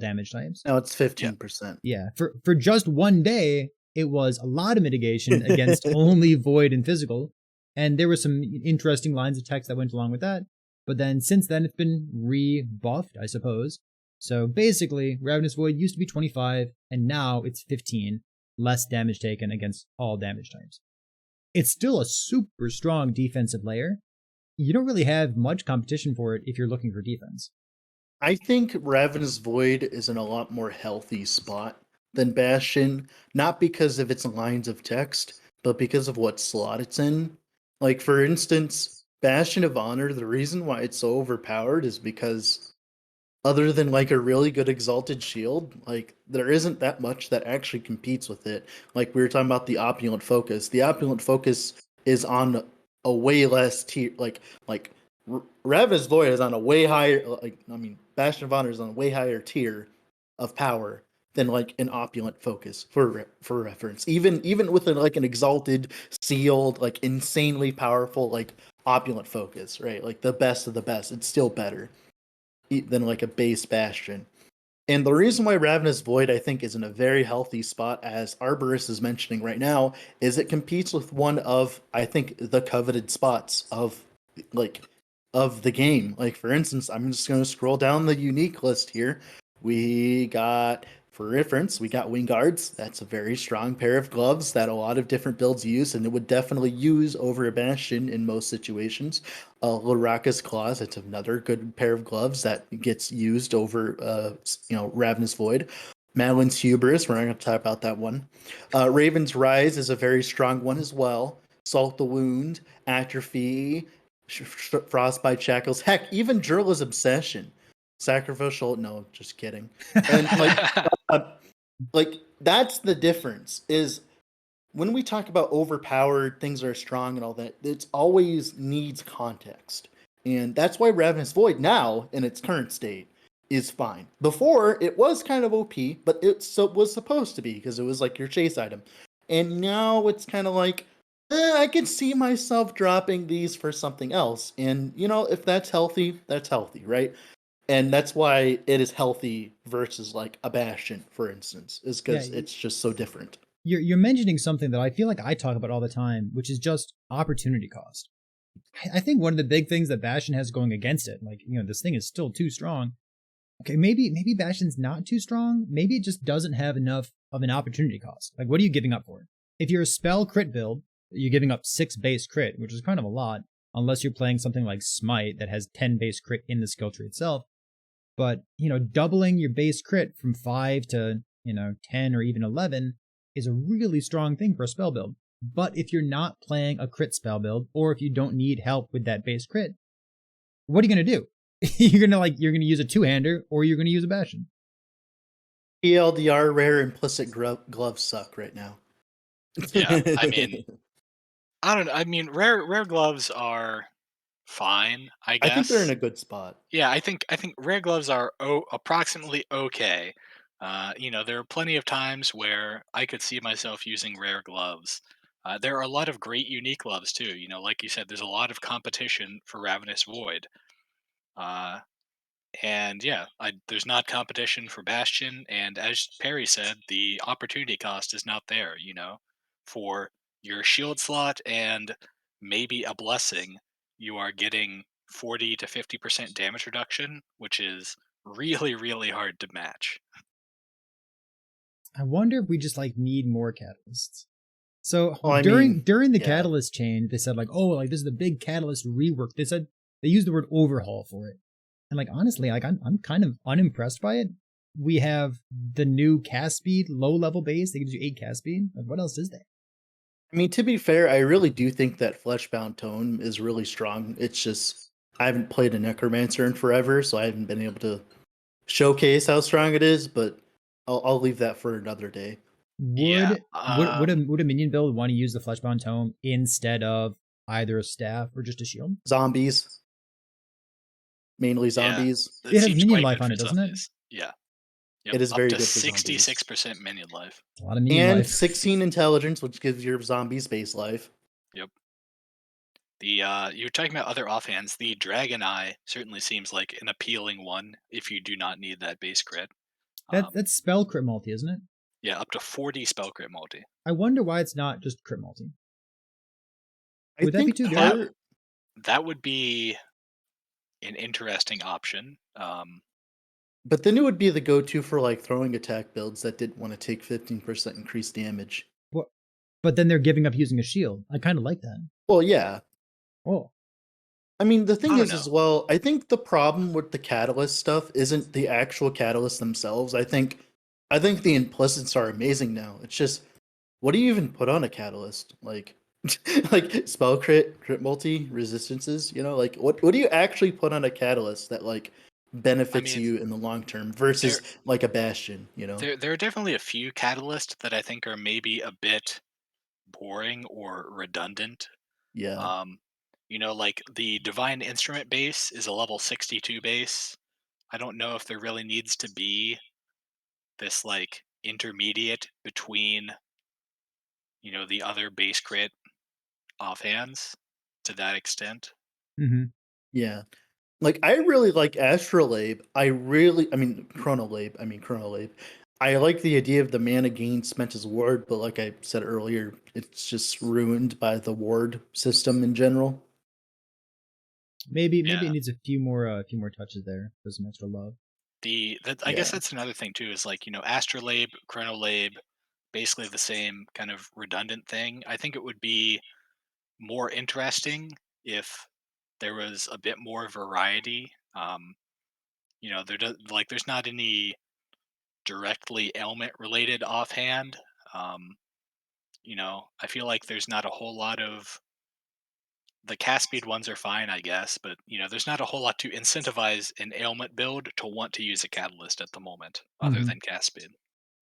damage types? No, it's 15%. Yeah. For just one day, it was a lot of mitigation against only Void and Physical. And there were some interesting lines of text that went along with that. But then since then, it's been rebuffed, I suppose. So basically, Ravenous Void used to be 25, and now it's 15 less damage taken against all damage types. It's still a super strong defensive layer. You don't really have much competition for it if you're looking for defense. I think Ravenous Void is in a lot more healthy spot than Bastion, not because of its lines of text, but because of what slot it's in. Like, for instance, Bastion of Honor, the reason why it's so overpowered is because other than like a really good exalted shield, like there isn't that much that actually competes with it. Like we were talking about the opulent focus. The opulent focus is on a way less tier. Like Ravenous Void is on a way higher. Like I mean, Bastion of Honor is on a way higher tier of power than like an opulent focus for reference. Even with like an exalted, sealed, like insanely powerful like opulent focus, right? Like the best of the best, it's still better than like a base Bastion. And the reason why Ravenous Void, I think, is in a very healthy spot, as Arborus is mentioning right now, is it competes with one of, I think, the coveted spots of like of the game. Like for instance, I'm just going to scroll down the unique list here. We got, for reference, we got Wing Guards. That's a very strong pair of gloves that a lot of different builds use, and it would definitely use over a Bastion in most situations. Loraka's Claws, that's another good pair of gloves that gets used over, Ravenous Void. Madeline's Hubris, we're not going to talk about that one. Raven's Rise is a very strong one as well. Salt the Wound, Atrophy, Frostbite Shackles, heck, even Drill's Obsession. Sacrificial, no, just kidding. And uh, like that's the difference is when we talk about overpowered things are strong and all that, it always needs context. And that's why Ravenous Void now, in its current state, is fine. Before, it was kind of OP, but it was supposed to be because it was like your chase item. And now it's kind of like, I can see myself dropping these for something else. And, if that's healthy, right? And that's why it is healthy versus like a Bastion, for instance, is because it's just so different. You're mentioning something that I feel like I talk about all the time, which is just opportunity cost. I think one of the big things that Bastion has going against it, like, this thing is still too strong. Okay, maybe Bastion's not too strong. Maybe it just doesn't have enough of an opportunity cost. Like, what are you giving up for it? If you're a spell crit build, you're giving up 6 base crit, which is kind of a lot, unless you're playing something like Smite that has 10 base crit in the skill tree itself. But, doubling your base crit from 5 to, 10 or even 11 is a really strong thing for a spell build. But if you're not playing a crit spell build, or if you don't need help with that base crit, what are you going to do? you're going to use a two-hander, or you're going to use a Bastion. ELDR rare implicit gloves suck right now. Yeah, I mean, I don't know. I mean, rare gloves are fine, I guess. I think they're in a good spot. Yeah, I think rare gloves are approximately okay. There are plenty of times where I could see myself using rare gloves. There are a lot of great unique gloves too. Like you said, there's a lot of competition for Ravenous Void. And yeah, there's not competition for Bastion, and as Perry said, the opportunity cost is not there. For your shield slot and maybe a blessing, you are getting 40 to 50% damage reduction, which is really, really hard to match. I wonder if we just need more catalysts. So Well, during the yeah. catalyst change, they said this is the big catalyst rework. They said they used the word overhaul for it. And honestly, I'm kind of unimpressed by it. We have the new cast speed, low level base. They gives you 8 cast speed. What else is there? I mean, to be fair, I really do think that Fleshbound Tome is really strong. It's just I haven't played a Necromancer in forever, so I haven't been able to showcase how strong it is. But I'll leave that for another day. Would a minion build want to use the Fleshbound Tome instead of either a staff or just a shield? Zombies, mainly zombies. Yeah, it has minion life on it, doesn't it? Yeah. Yep. It is very up to good for 66% minion life. A lot of minion and life. 16 intelligence, which gives your zombies base life. Yep. You're talking about other offhands. The Dragon Eye certainly seems like an appealing one if you do not need that base crit. That's spell crit multi, isn't it? Yeah, up to 40 spell crit multi. I wonder why it's not just crit multi. Would that be too good? That would be an interesting option. But then it would be the go-to for throwing attack builds that didn't want to take 15% increased damage. But then they're giving up using a shield. I kind of like that. Well, yeah. Oh. I mean, the thing is, as well, I think the problem with the catalyst stuff isn't the actual catalysts themselves. I think the implicits are amazing now. It's just, what do you even put on a catalyst? Like spell crit multi, resistances, what do you actually put on a catalyst that I benefits mean, you in the long term there versus like a Bastion, you know? there are definitely a few catalysts that I think are maybe a bit boring or redundant. Yeah. Um, like the Divine Instrument base is a level 62 base. I don't know if there really needs to be this like intermediate between, the other base crit offhands to that extent. Hmm. Yeah. Like I really like Astrolabe. I mean Chronolabe. I like the idea of the mana gain spent as ward, but like I said earlier, it's just ruined by the ward system in general. Maybe Yeah. it needs a few more touches there for some extra love. I guess Yeah. that's another thing too, is like, Astrolabe, Chronolabe, basically the same kind of redundant thing. I think it would be more interesting if there was a bit more variety. There's not any directly ailment related offhand. Um, I feel like there's not a whole lot of the cast speed ones are fine, I guess, but there's not a whole lot to incentivize an ailment build to want to use a catalyst at the moment, other Hmm. than cast speed.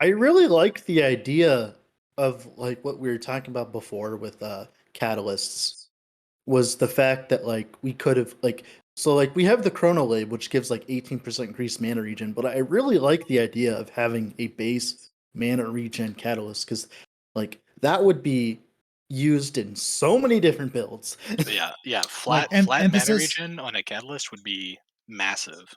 I really like the idea of like what we were talking about before with catalysts was the fact that like we could have like so like we have the Chronolab which gives like 18% increased mana regen, but I really like the idea of having a base mana regen catalyst because like that would be used in so many different builds. Yeah, yeah, Like flat mana emphasis. regen on a catalyst would be massive.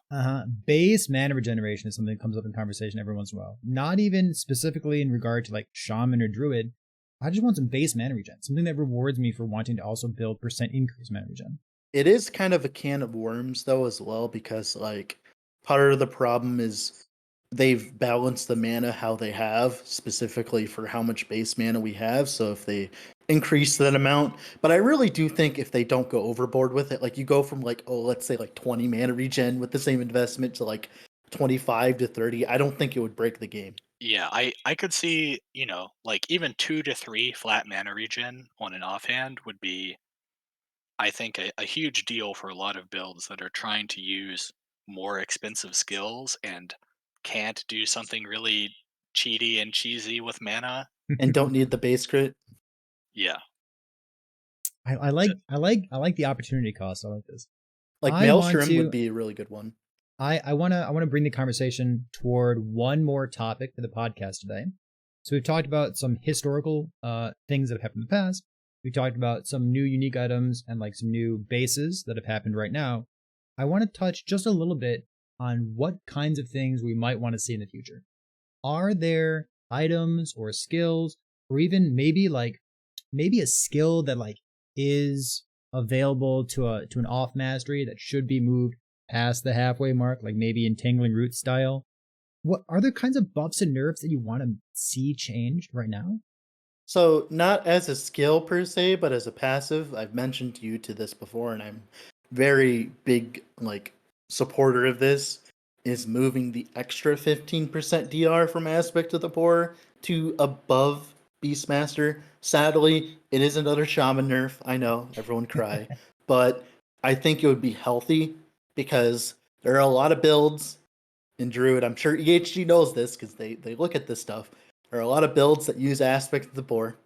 Base mana regeneration is something that comes up in conversation every once in a while. Not even specifically in regard to like shaman or druid. I just want some base mana regen, something that rewards me for wanting to also build percent increase mana regen. It is kind of a can of worms though as well because like part of the problem is they've balanced the mana how they have specifically for how much base mana we have, so if they increase that amount, but I really do think if they don't go overboard with it, like you go from like let's say like 20 mana regen with the same investment to like 25 to 30, I don't think it would break the game. Yeah, I could see, like even 2 to 3 flat mana regen on an offhand would be, I think, a huge deal for a lot of builds that are trying to use more expensive skills and can't do something really cheaty and cheesy with mana. And don't need the base crit. Yeah. I like the opportunity cost. I like this. Like I want Maelstrom would to be a really good one. I want to bring the conversation toward one more topic for the podcast today. So we've talked about some historical things that have happened in the past. We talked about some new unique items and like some new bases that have happened right now. I want to touch just a little bit on what kinds of things we might want to see in the future. Are there items or skills or even maybe a skill that like is available to an off mastery that should be moved past the halfway mark, like maybe Entangling Root style? What are there kinds of buffs and nerfs that you want to see changed right now? So not as a skill per se, but as a passive, I've mentioned to you to this before, and I'm very big like supporter of this. Is moving the extra 15% DR from Aspect of the Poor to above Beastmaster. Sadly, it is another Shaman nerf. I know everyone cry, but I think it would be healthy because there are a lot of builds in Druid. I'm sure EHG knows this because they look at this stuff. There are a lot of builds that use Aspect of the Boar,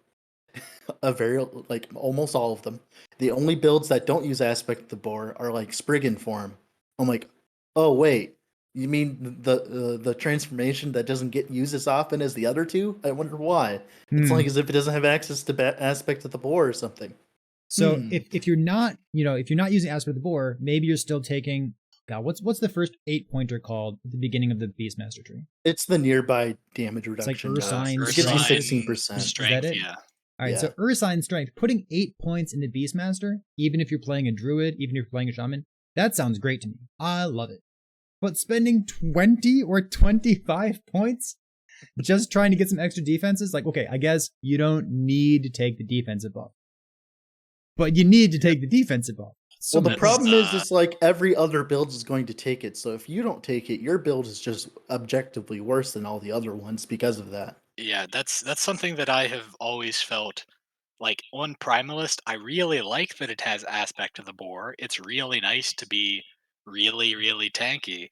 a very like almost all of them. The only builds that don't use Aspect of the Boar are like Spriggan form. I'm like, oh wait, you mean the transformation that doesn't get used as often as the other two? I wonder why. It's Hmm. like as if it doesn't have access to Aspect of the Boar or something. So if you're not, if you're not using Aspect of the Boar, maybe you're still taking, God, what's the first 8-pointer called at the beginning of the Beastmaster tree? It's the nearby damage It's like reduction. Ursine It gives you Strength. Ursine 16%. Is that strength, it? yeah. All right, Yeah. so Ursine Strength, putting 8 points into Beastmaster, even if you're playing a Druid, even if you're playing a Shaman, that sounds great to me. I love it. But spending 20 or 25 points just trying to get some extra defenses, like, okay, I guess you don't need to take the defensive buff, but you need to take the defensive buff. So Well, the many That's points. problem is like every other build is going to take it. So if you don't take it, your build is just objectively worse than all the other ones because of that. Yeah, that's something that I have always felt like on Primalist. I really like that it has Aspect of the Boar. It's really nice to be really, really tanky,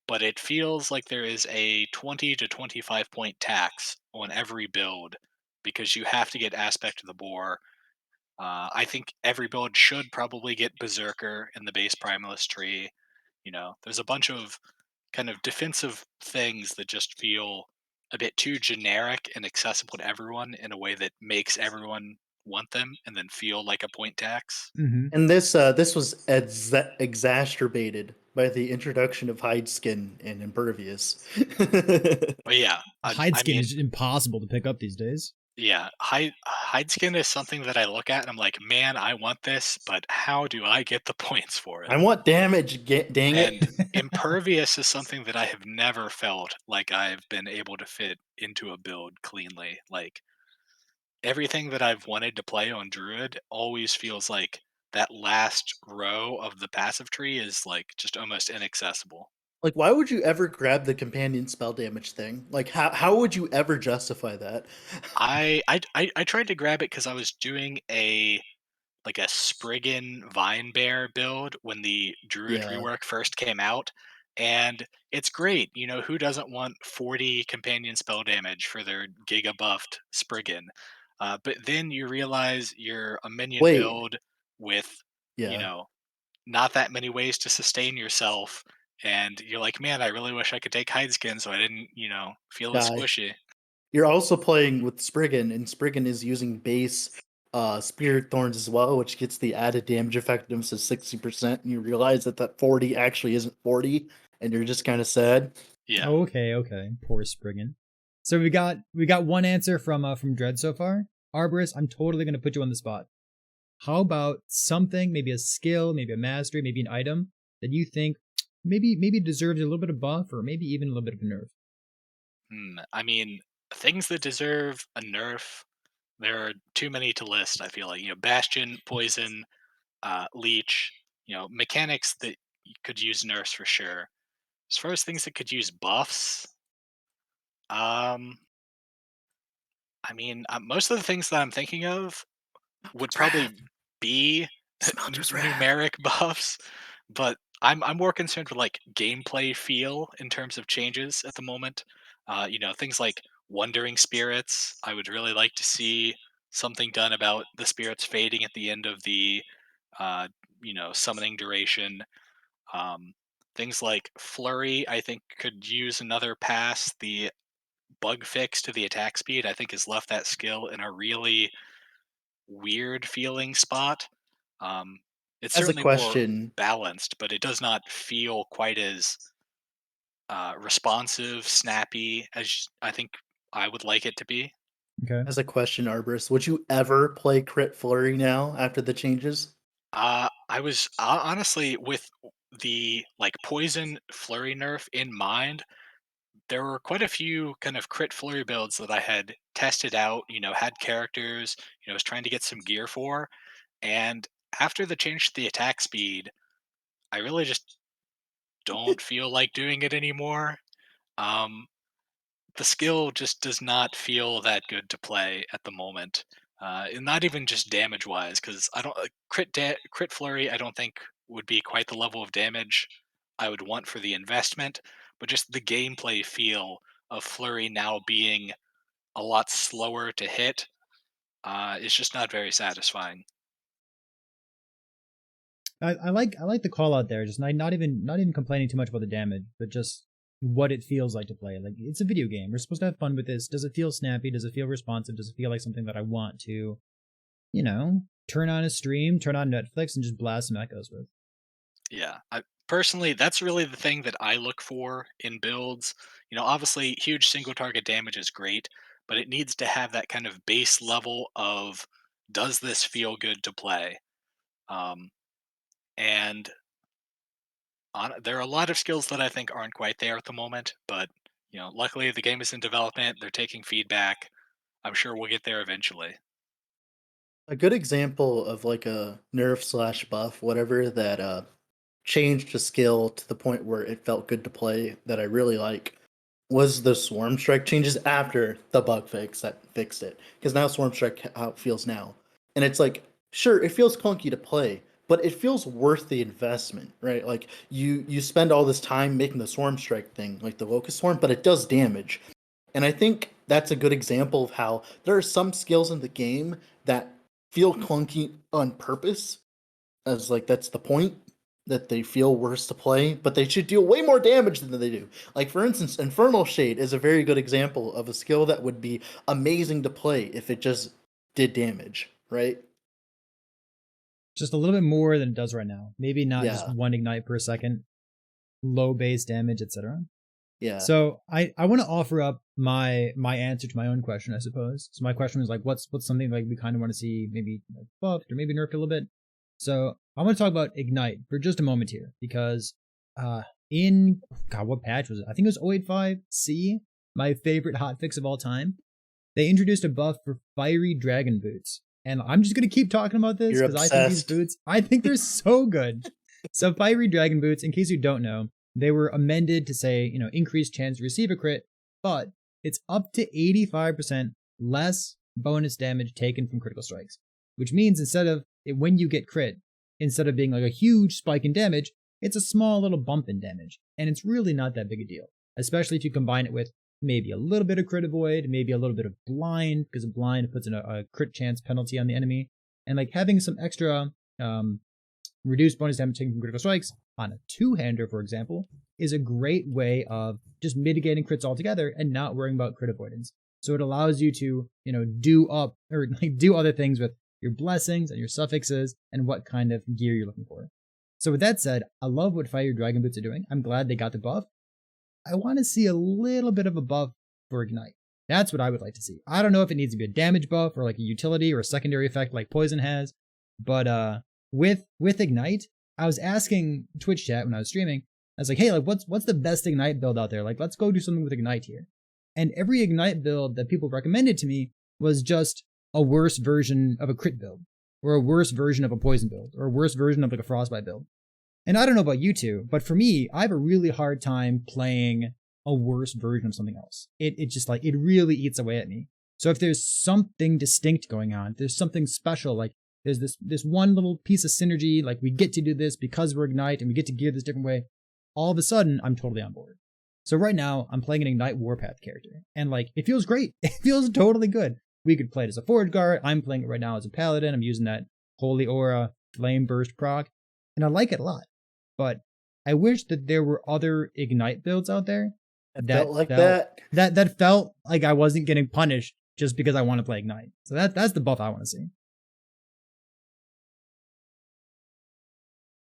but it feels like there is a 20 to 25 point tax on every build because you have to get Aspect of the Boar. I think every build should probably get Berserker in the base Primalist tree. There's a bunch of kind of defensive things that just feel a bit too generic and accessible to everyone in a way that makes everyone want them and then feel like a point tax. Mm-hmm. And this was exacerbated by the introduction of hide skin and impervious. But yeah, Hide I skin mean, is impossible to pick up these days. yeah, hide skin is something that I look at and I'm like, man, I want this, but how do I get the points for it? I want damage, dang And it. impervious is something that I have never felt like I've been able to fit into a build cleanly. Like everything that I've wanted to play on Druid always feels like that last row of the passive tree is like just almost inaccessible. Like, why would you ever grab the companion spell damage thing? Like, how would you ever justify that? I tried to grab it because I was doing a Spriggan Vine Bear build when the Druid Yeah. rework first came out. And it's great. Who doesn't want 40 companion spell damage for their Giga buffed Spriggan? But then you realize you're a minion Wait. build with, you Yeah. know, not that many ways to sustain yourself. And you're like, man, I really wish I could take Hideskin so I didn't, feel as Die. squishy. You're also playing with Spriggan, and Spriggan is using base Spirit Thorns as well, which gets the added damage effectiveness of 60%, and you realize that 40 actually isn't 40, and you're just kind of sad. Yeah. Okay. Poor Spriggan. So we got one answer from Dread so far. Arborus, I'm totally gonna put you on the spot. How about something, maybe a skill, maybe a mastery, maybe an item that you think maybe deserves a little bit of buff or maybe even a little bit of a nerf? I mean, things that deserve a nerf, there are too many to list. I feel like Bastion, Poison, Leech. Mechanics that you could use nerfs for sure. As far as things that could use buffs, um, I mean, most of the things that I'm thinking of would It's wrath. probably be Smelter's wrath. numeric buffs, but I'm more concerned with like gameplay feel in terms of changes at the moment. Things like wandering spirits. I would really like to see something done about the spirits fading at the end of the uh, summoning duration. Um, Things like flurry, I think, could use another pass. The bug fix to the attack speed, I think, has left that skill in a really weird feeling spot. Um, it's As a certainly more question, balanced, but it does not feel quite as responsive, snappy as I think I would like it to be. Okay. Arborist, would you ever play Crit Flurry now after the changes? I was honestly with the like poison flurry nerf in mind. There were quite a few kind of crit flurry builds that I had tested out. Had characters. Was trying to get some gear for, and after the change to the attack speed, I really just don't feel like doing it anymore. Um, the skill just does not feel that good to play at the moment, and not even just damage wise, because I don't crit flurry. I don't think would be quite the level of damage I would want for the investment, but just the gameplay feel of flurry now being a lot slower to hit is just not very satisfying. I like the call out there. Just not even complaining too much about the damage, but just what it feels like to play. Like it's a video game. We're supposed to have fun with this. Does it feel snappy? Does it feel responsive? Does it feel like something that I want to, turn on a stream, turn on Netflix, and just blast some echoes with? Yeah, personally, that's really the thing that I look for in builds. Obviously, huge single target damage is great, but it needs to have that kind of base level of does this feel good to play? Um, and there are a lot of skills that I think aren't quite there at the moment, but luckily the game is in development. They're taking feedback. I'm sure we'll get there eventually. A good example of like a nerf slash buff, whatever, that changed a skill to the point where it felt good to play that I really like was the Swarm Strike changes after the bug fix that fixed it. Because now Swarm Strike how it feels now. And it's like, sure, it feels clunky to play, but it feels worth the investment, right? Like you spend all this time making the swarm strike thing, like the locust swarm, but it does damage. And I think that's a good example of how there are some skills in the game that feel clunky on purpose, as like that's the point, that they feel worse to play, but they should deal way more damage than they do. Like for instance, Infernal Shade is a very good example of a skill that would be amazing to play if it just did damage, right? Just a little bit more than it does right now. Maybe not Yeah. just 1 ignite per second, low base damage, etc. Yeah. So I want to offer up my answer to my own question, I suppose. So my question was like, what's something like we kind of want to see maybe buffed or maybe nerfed a little bit. So I want to talk about Ignite for just a moment here, because what patch was it? I think it was 085C, my favorite hotfix of all time. They introduced a buff for Fiery Dragon Boots. And I'm just going to keep talking about this You're because I think these obsessed. boots, I think they're so good. So Fiery Dragon Boots, in case you don't know, they were amended to say, increased chance to receive a crit, but it's up to 85% less bonus damage taken from critical strikes, which means when you get crit, instead of being like a huge spike in damage, it's a small little bump in damage. And it's really not that big a deal, especially if you combine it with maybe a little bit of crit avoid, maybe a little bit of blind, because a blind puts in a crit chance penalty on the enemy. And like having some extra reduced bonus damage taken from critical strikes on a two-hander, for example, is a great way of just mitigating crits altogether and not worrying about crit avoidance. So it allows you to, do other things with your blessings and your suffixes and what kind of gear you're looking for. So with that said, I love what Fire Dragon Boots are doing. I'm glad they got the buff. I want to see a little bit of a buff for Ignite. That's what I would like to see. I don't know if it needs to be a damage buff or like a utility or a secondary effect like Poison has, but with Ignite, I was asking Twitch chat when I was streaming, I was like, hey, like what's the best Ignite build out there? Like, let's go do something with Ignite here. And every Ignite build that people recommended to me was just a worse version of a crit build, or a worse version of a poison build, or a worse version of like a frostbite build. And I don't know about you two, but for me, I have a really hard time playing a worse version of something else. It just like, it really eats away at me. So if there's something distinct going on, there's something special, like there's this one little piece of synergy, like we get to do this because we're Ignite and we get to gear this different way, all of a sudden I'm totally on board. So right now I'm playing an Ignite Warpath character, and like it feels great. It feels totally good. We could play it as a forward guard. I'm playing it right now as a paladin. I'm using that Holy Aura Flame Burst proc, and I like it a lot. But I wish that there were other Ignite builds out there that felt like I wasn't getting punished just because I want to play Ignite. So that's the buff I want to see.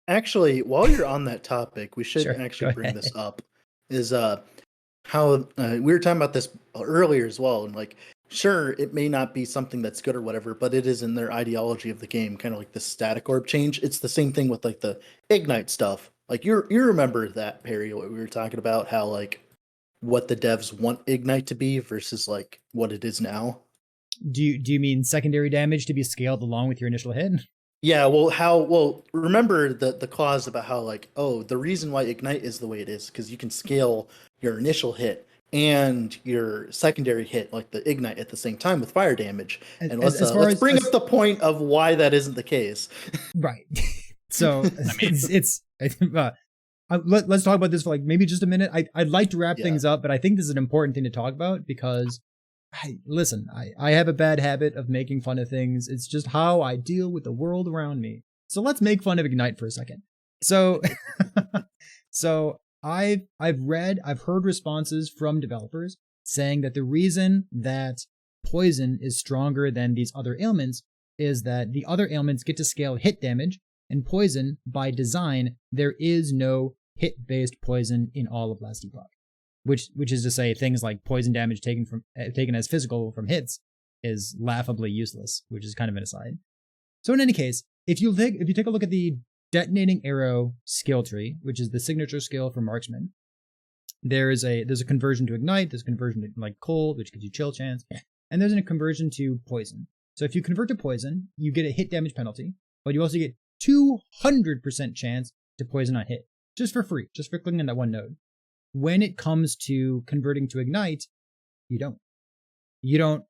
Actually, while you're on that topic, we should Sure, actually go bring ahead. this up. Is how we were talking about this earlier as well, and like, sure, it may not be something that's good or whatever, but it is in their ideology of the game, kind of like the static orb change. It's the same thing with like the Ignite stuff. Like you remember that, Perry, what we were talking about, how like what the devs want Ignite to be versus like what it is now. Do you mean secondary damage to be scaled along with your initial hit? Yeah, well, remember the clause about how like, oh, the reason why Ignite is the way it is because you can scale your initial hit and your secondary hit, like the Ignite, at the same time with fire damage. And let's bring up the point of why that isn't the case. Right. So I mean, let's talk about this for like maybe just a minute. I'd like to wrap things up, but I think this is an important thing to talk about because I have a bad habit of making fun of things. It's just how I deal with the world around me. So let's make fun of Ignite for a second. So, I've heard responses from developers saying that the reason that poison is stronger than these other ailments is that the other ailments get to scale hit damage, and poison, by design, there is no hit-based poison in all of Last Epoch. Which is to say, things like poison damage taken as physical from hits is laughably useless, which is kind of an aside. So in any case, if you take a look at the Detonating Arrow skill tree, which is the signature skill for Marksman, there's a conversion to Ignite, there's a conversion to like Cold, which gives you chill chance, and there's a conversion to Poison. So if you convert to Poison, you get a hit damage penalty, but you also get 200% chance to poison on hit, just for free, just for clicking on that one node. When it comes to converting to Ignite, you don't get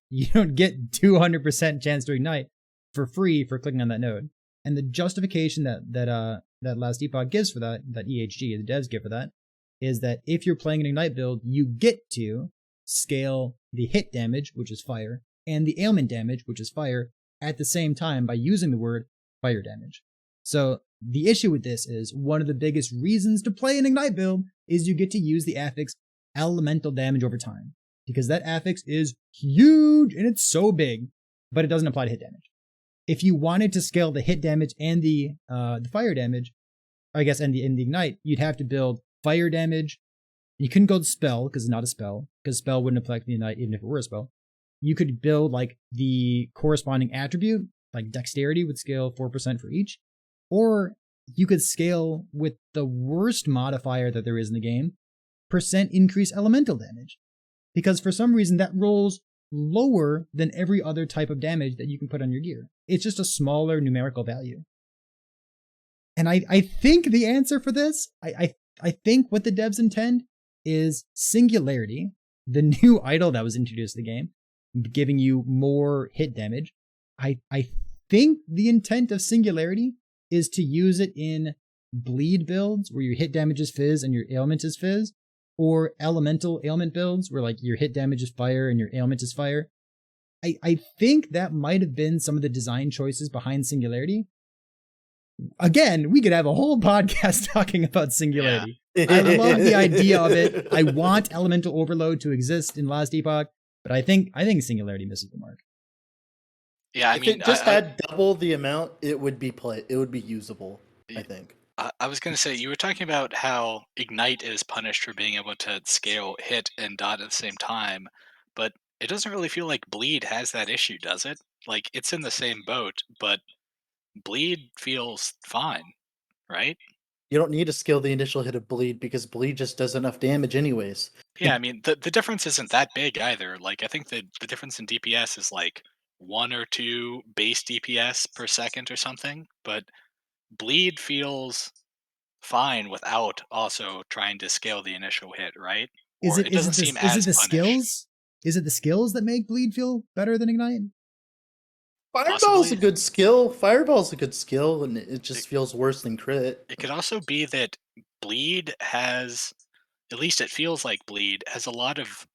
200% chance to Ignite for free for clicking on that node. And the justification that last Epoch gives for that EHG, the devs give for that, is that if you're playing an Ignite build, you get to scale the hit damage, which is fire, and the ailment damage, which is fire, at the same time by using the word fire damage. So the issue with this is one of the biggest reasons to play an Ignite build is you get to use the affix elemental damage over time, because that affix is huge and it's so big, but it doesn't apply to hit damage. If you wanted to scale the hit damage and the fire damage, I guess, and the Ignite, you'd have to build fire damage. You couldn't go to spell because it's not a spell, because spell wouldn't affect the Ignite even if it were a spell. You could build like the corresponding attribute, like dexterity would scale 4% for each, or you could scale with the worst modifier that there is in the game, percent increase elemental damage, because for some reason that rolls lower than every other type of damage that you can put on your gear. It's just a smaller numerical value. And I think the answer for this, I think what the devs intend is Singularity, the new idol that was introduced to the game, giving you more hit damage. I think the intent of Singularity is to use it in bleed builds where your hit damage is fizz and your ailment is fizz, or elemental ailment builds where like your hit damage is fire and your ailment is fire. I think that might have been some of the design choices behind Singularity. Again, we could have a whole podcast talking about Singularity. Yeah. I love the idea of it. I want elemental overload to exist in Last Epoch, but I think Singularity misses the mark. Yeah, if it just had double the amount, it would be usable, I think. I was going to say, you were talking about how Ignite is punished for being able to scale hit and dot at the same time, but it doesn't really feel like Bleed has that issue, does it? Like, it's in the same boat, but Bleed feels fine, right? You don't need to scale the initial hit of Bleed because Bleed just does enough damage anyways. Yeah, I mean, the difference isn't that big either. Like, I think the difference in DPS is like 1 or 2 base DPS per second or something, but Bleed feels fine without also trying to scale the initial hit, right? Is it the skills? Is it the skills that make Bleed feel better than Ignite? Fireball's a good skill. Fireball's a good skill, and it just feels worse than crit. It could also be that Bleed has, at least it feels like Bleed has a lot of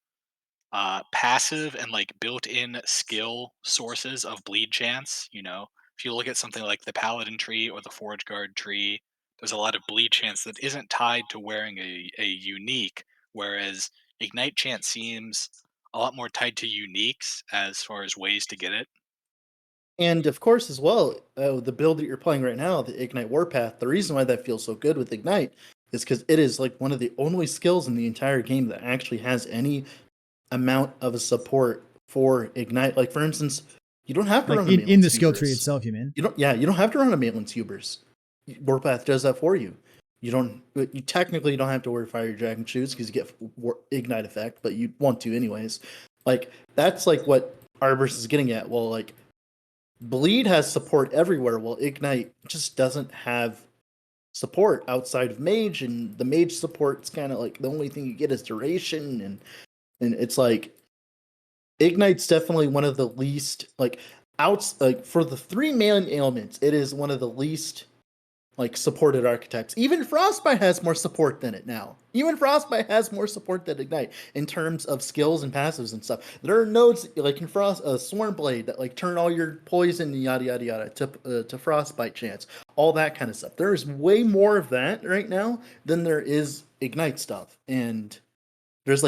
passive and like built-in skill sources of bleed chance. You know, if you look at something like the Paladin tree or the Forge Guard tree, there's a lot of bleed chance that isn't tied to wearing a unique, whereas Ignite chance seems a lot more tied to uniques as far as ways to get it. And of course, as well, the build that you're playing right now, the Ignite Warpath, the reason why that feels so good with Ignite is because it is like one of the only skills in the entire game that actually has any amount of a support for Ignite. Like, for instance, you don't have to run in the skill tree itself, you mean? You don't have to run a Maitland's Hubers. Warpath does that for you. You technically don't have to wear Fire Dragon shoes because you get Ignite effect, but you want to anyways. Like, that's like what Arborus is getting at. Well, like, Bleed has support everywhere, while Ignite just doesn't have support outside of Mage, and the Mage support's kind of like the only thing you get is duration, and it's like Ignite's definitely one of the least for the 3 main ailments, it is one of the least supported archetypes. Even Frostbite has more support than it now. Even Frostbite has more support than Ignite in terms of skills and passives and stuff. There are nodes like in Swarmblade that turn all your poison yada yada yada to Frostbite chance, all that kind of stuff. There is way more of that right now than there is Ignite stuff, and there's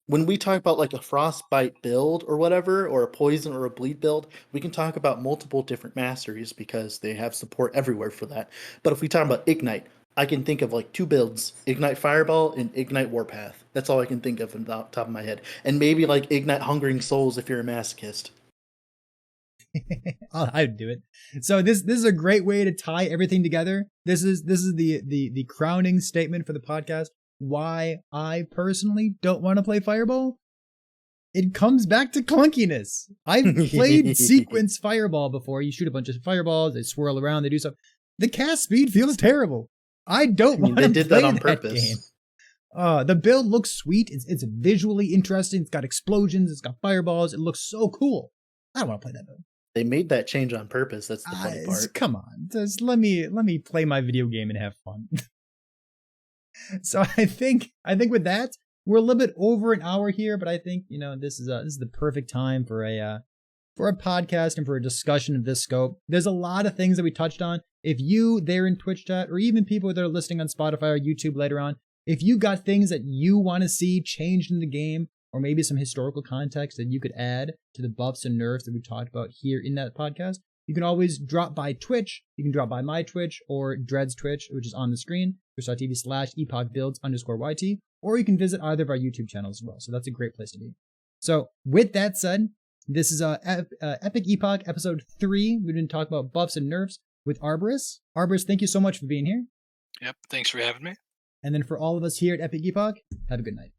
when we talk about a Frostbite build or whatever, or a poison or a bleed build, we can talk about multiple different masteries because they have support everywhere for that. But if we talk about Ignite, I can think of 2 builds: Ignite Fireball and Ignite Warpath. That's all I can think of from the top of my head. And maybe Ignite Hungering Souls if you're a masochist. I'd do it. So this is a great way to tie everything together. This is the crowning statement for the podcast. Why I personally don't want to play Fireball? It comes back to clunkiness. I've played sequence Fireball before. You shoot a bunch of fireballs, they swirl around, they do stuff. The cast speed feels terrible. I don't want to play that on purpose. Game. The build looks sweet. It's visually interesting. It's got explosions. It's got fireballs. It looks so cool. I don't want to play that build. They made that change on purpose. That's the funny part. Come on, just let me play my video game and have fun. So I think with that, we're a little bit over an hour here, but I think this is the perfect time for a podcast and for a discussion of this scope. There's a lot of things that we touched on. If you there in Twitch chat, or even people that are listening on Spotify or YouTube later on, if you got things that you want to see changed in the game, or maybe some historical context that you could add to the buffs and nerfs that we talked about here in that podcast, you can always drop by Twitch. You can drop by my Twitch or Dread's Twitch, which is on the screen, twitch.tv/epochbuilds_YT, or you can visit either of our YouTube channels as well. So that's a great place to be. So with that said, this is Epic Epoch episode 3. We didn't talk about buffs and nerfs with Arborus. Arborus, thank you so much for being here. Yep, thanks for having me. And then for all of us here at Epic Epoch, have a good night.